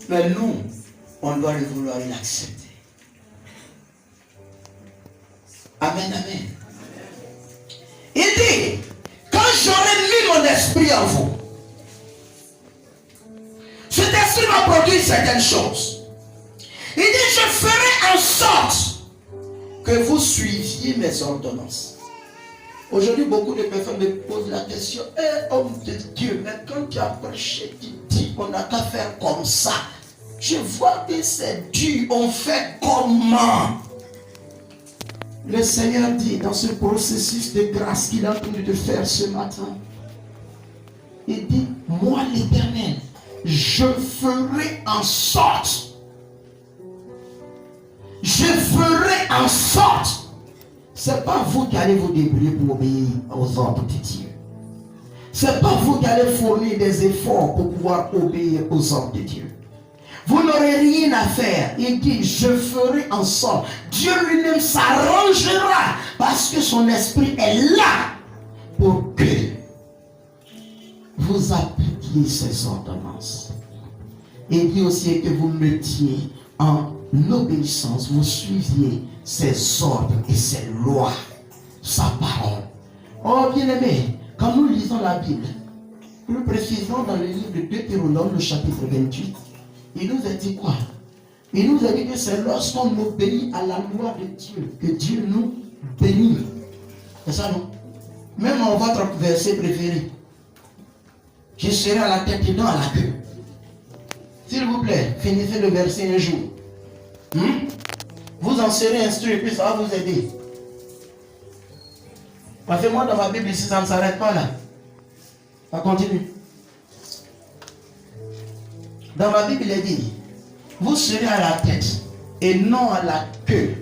Mais nous, on doit le vouloir et l'accepter. Amen, amen. Il dit: quand j'aurai mis mon esprit en vous, cet esprit va produire certaines choses. Il dit: je ferai en sorte que vous suiviez mes ordonnances. Aujourd'hui, beaucoup de personnes me posent la question: homme de Dieu, mais quand tu as prêché, tu dis on n'a qu'à faire comme ça. Je vois que c'est dur, on fait comment? Le Seigneur dit dans ce processus de grâce qu'il a entendu de faire ce matin, il dit: moi l'Éternel, je ferai en sorte. Je ferai en sorte. Ce n'est pas vous qui allez vous débrouiller pour obéir aux ordres de Dieu. Ce n'est pas vous qui allez fournir des efforts pour pouvoir obéir aux ordres de Dieu. Vous n'aurez rien à faire. Il dit, je ferai en sorte. Dieu lui-même s'arrangera parce que son esprit est là pour que vous appliquiez ces ordonnances. Il dit aussi que vous mettiez en obéissance, vous suiviez ses ordres et ses lois, sa parole. Oh bien-aimé, quand nous lisons la Bible, plus précisément dans le livre de Deutéronome, le chapitre 28, il nous a dit quoi? Il nous a dit que c'est lorsqu'on obéit à la loi de Dieu que Dieu nous bénit. C'est ça, non? Même en votre verset préféré, je serai à la tête et non à la queue. S'il vous plaît, finissez le verset un jour. Vous en serez instruit et puis ça va vous aider. Parce que moi dans ma Bible ici, ça ne s'arrête pas là. Ça continue. Dans ma Bible, il est dit, vous serez à la tête et non à la queue.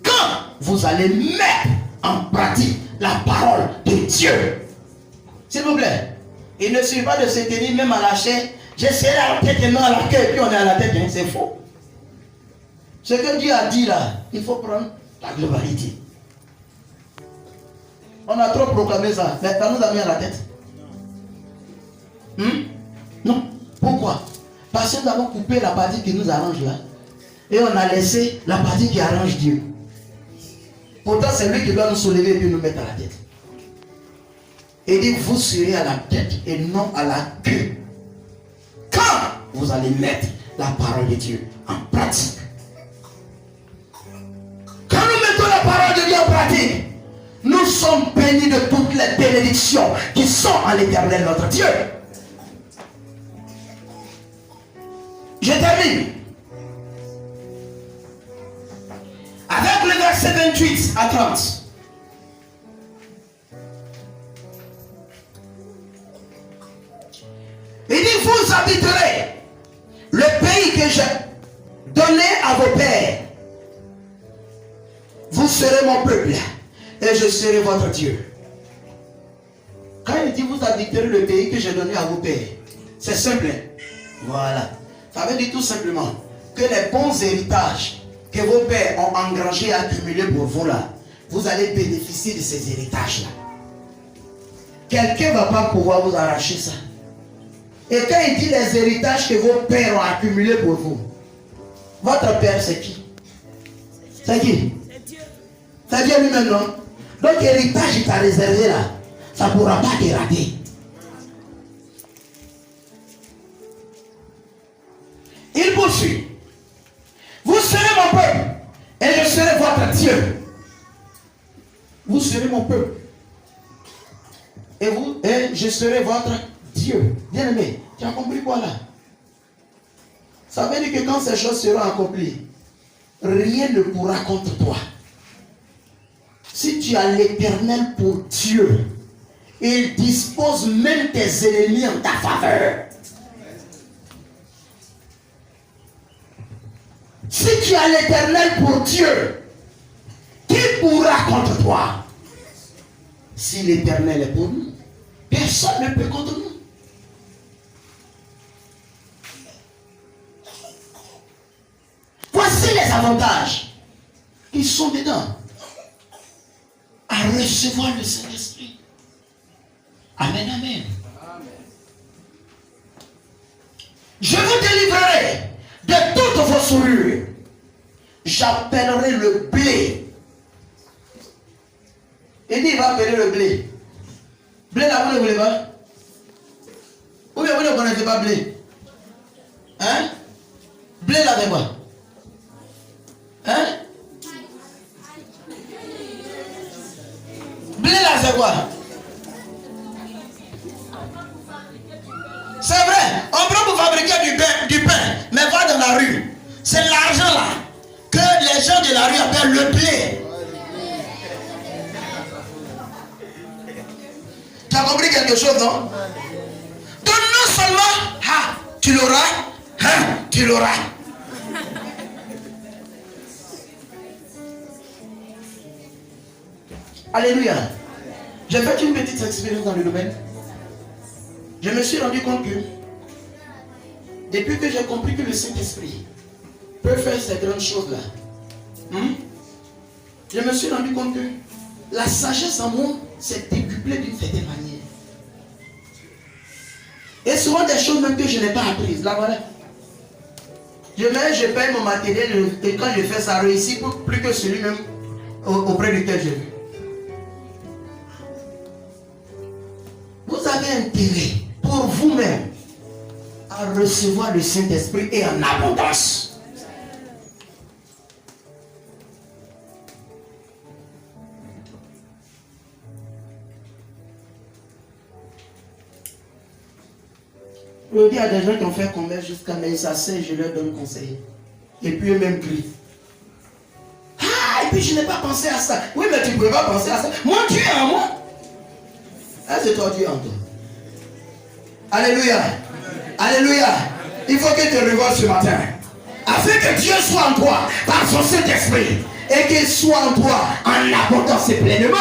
Quand vous allez mettre en pratique la parole de Dieu. S'il vous plaît, il ne suffit pas de se tenir même à la chair. Je serai à la tête et non à la queue. Et puis on est à la tête, hein, c'est faux. Ce que Dieu a dit là, il faut prendre la globalité. On a trop proclamé ça, mais ça nous a mis à la tête. Non. Pourquoi? Parce que nous avons coupé la partie qui nous arrange là. Et on a laissé la partie qui arrange Dieu. Pourtant, c'est lui qui doit nous soulever et puis nous mettre à la tête. Et dit, vous serez à la tête et non à la queue. Quand vous allez mettre la parole de Dieu en pratique. Quand nous mettons la parole de Dieu en pratique, nous sommes bénis de toutes les bénédictions qui sont en l'Éternel notre Dieu. Je termine. Avec le verset 28 à 30. Il dit, vous habiterez le pays que j'ai donné à vos pères. Vous serez mon peuple et je serai votre Dieu. Quand il dit, vous habiterez le pays que j'ai donné à vos pères, c'est simple. Voilà. Ça veut dire tout simplement que les bons héritages que vos pères ont engrangés et accumulés pour vous là, vous allez bénéficier de ces héritages là. Quelqu'un ne va pas pouvoir vous arracher ça. Et quand il dit les héritages que vos pères ont accumulés pour vous, votre père c'est qui? C'est qui? C'est Dieu lui-même, non? Donc l'héritage il t'a réservé là, ça ne pourra pas te rater. Il poursuit. Vous serez mon peuple et je serai votre Dieu. Vous serez mon peuple et je serai votre Dieu. Bien aimé, tu as compris quoi là? Ça veut dire que quand ces choses seront accomplies, rien ne pourra contre toi. Si tu as l'Éternel pour Dieu, il dispose même tes ennemis en ta faveur. Si tu as l'Éternel pour Dieu, qui pourra contre toi? Si l'Éternel est pour nous, personne ne peut contre nous. Voici les avantages qui sont dedans à recevoir le Saint-Esprit. Amen, amen. Je vous délivrerai de toutes vos souillures. J'appellerai le blé. Il dit, il va appeler le blé. Blé là, vous ne voulez pas? Ou bien vous ne connaissez pas blé? Hein? Blé là, c'est quoi? Hein? Blé là, c'est quoi? C'est vrai, on prend pour fabriquer du pain, mais va dans la rue. C'est l'argent là que les gens de la rue appellent le blé. Tu as compris quelque chose, non? Donc non seulement, tu l'auras, tu l'auras. Alléluia. J'ai fait une petite expérience dans le domaine. Je me suis rendu compte que Depuis que j'ai compris que le Saint-Esprit peut faire ces grandes choses-là, je me suis rendu compte que la sagesse en moi s'est décuplée d'une certaine manière. Et souvent des choses même que je n'ai pas apprises. Là, voilà. Je paye mon matériel et quand je fais ça réussit plus que celui-même auprès duquel je vis. Vous avez intérêt pour vous-même à recevoir le Saint-Esprit et en abondance. Il y a des gens qui ont fait commerce jusqu'à mais ça sait, je leur donne conseil. Et puis eux-mêmes crient. Ah, et puis je n'ai pas pensé à ça. Oui, mais tu ne peux pas penser à ça. Moi, Dieu est en moi. Ah, c'est toi, Dieu en toi. Alléluia. Alléluia. Il faut que tu te réveilles ce matin. Afin que Dieu soit en toi par son Saint-Esprit. Et qu'il soit en toi en abondance et pleinement.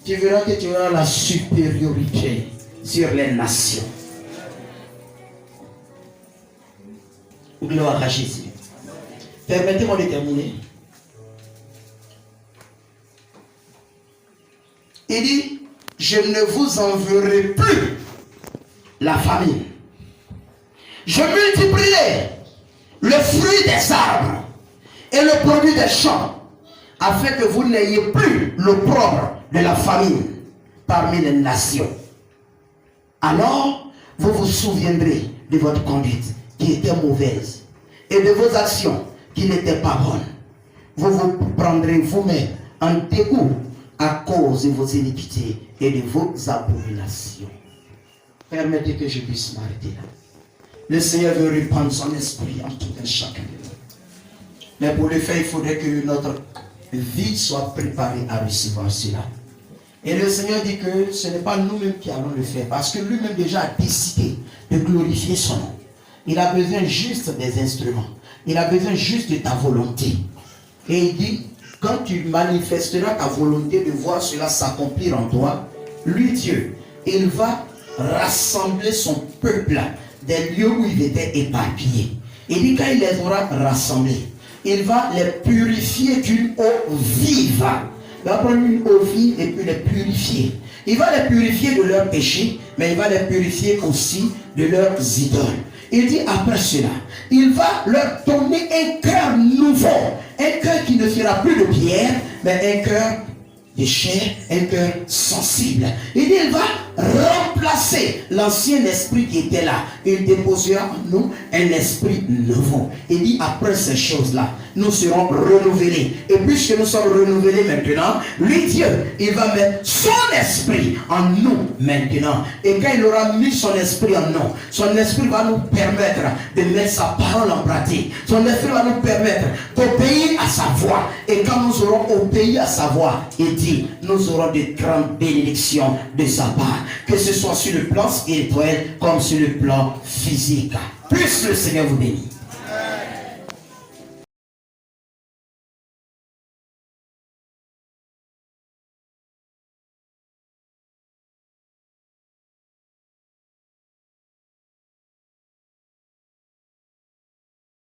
Tu verras que tu auras la supériorité sur les nations. Gloire à Jésus. Permettez-moi de terminer. Il dit, je ne vous enverrai plus la famine. Je multiplierai le fruit des arbres et le produit des champs, afin que vous n'ayez plus l'opprobre de la famine parmi les nations. Alors, vous vous souviendrez de votre conduite qui était mauvaise et de vos actions qui n'étaient pas bonnes. Vous vous prendrez vous-même en dégoût à cause de vos iniquités et de vos abominations. Permettez que je puisse m'arrêter là. Le Seigneur veut répandre son esprit en tout un chacun de nous. Mais pour le faire, il faudrait que notre vie soit préparée à recevoir cela. Et le Seigneur dit que ce n'est pas nous-mêmes qui allons le faire, parce que lui-même déjà a décidé de glorifier son nom. Il a besoin juste des instruments. Il a besoin juste de ta volonté. Et il dit, quand tu manifesteras ta volonté de voir cela s'accomplir en toi, lui Dieu, il va rassembler son peuple des lieux où il était éparpillé. Il dit, quand il les aura rassemblés, il va les purifier d'une eau vive. Il va prendre une eau vive et puis les purifier. Il va les purifier de leurs péchés, mais il va les purifier aussi de leurs idoles. Il dit après cela, il va leur donner un cœur nouveau, un cœur qui ne sera plus de pierre, mais un cœur de chair, un cœur sensible. Il dit, il va remplacer l'ancien esprit qui était là. Il déposera en nous un esprit nouveau. Il dit, après ces choses-là, nous serons renouvelés. Et puisque nous sommes renouvelés maintenant, lui Dieu, il va mettre son esprit en nous maintenant. Et quand il aura mis son esprit en nous, son esprit va nous permettre de mettre sa parole en pratique. Son esprit va nous permettre d'obéir à sa voix. Et quand nous aurons obéi à sa voix, il dit, nous aurons de grandes bénédictions de sa part, que ce soit sur le plan spirituel comme sur le plan physique. Puisse le Seigneur vous bénir.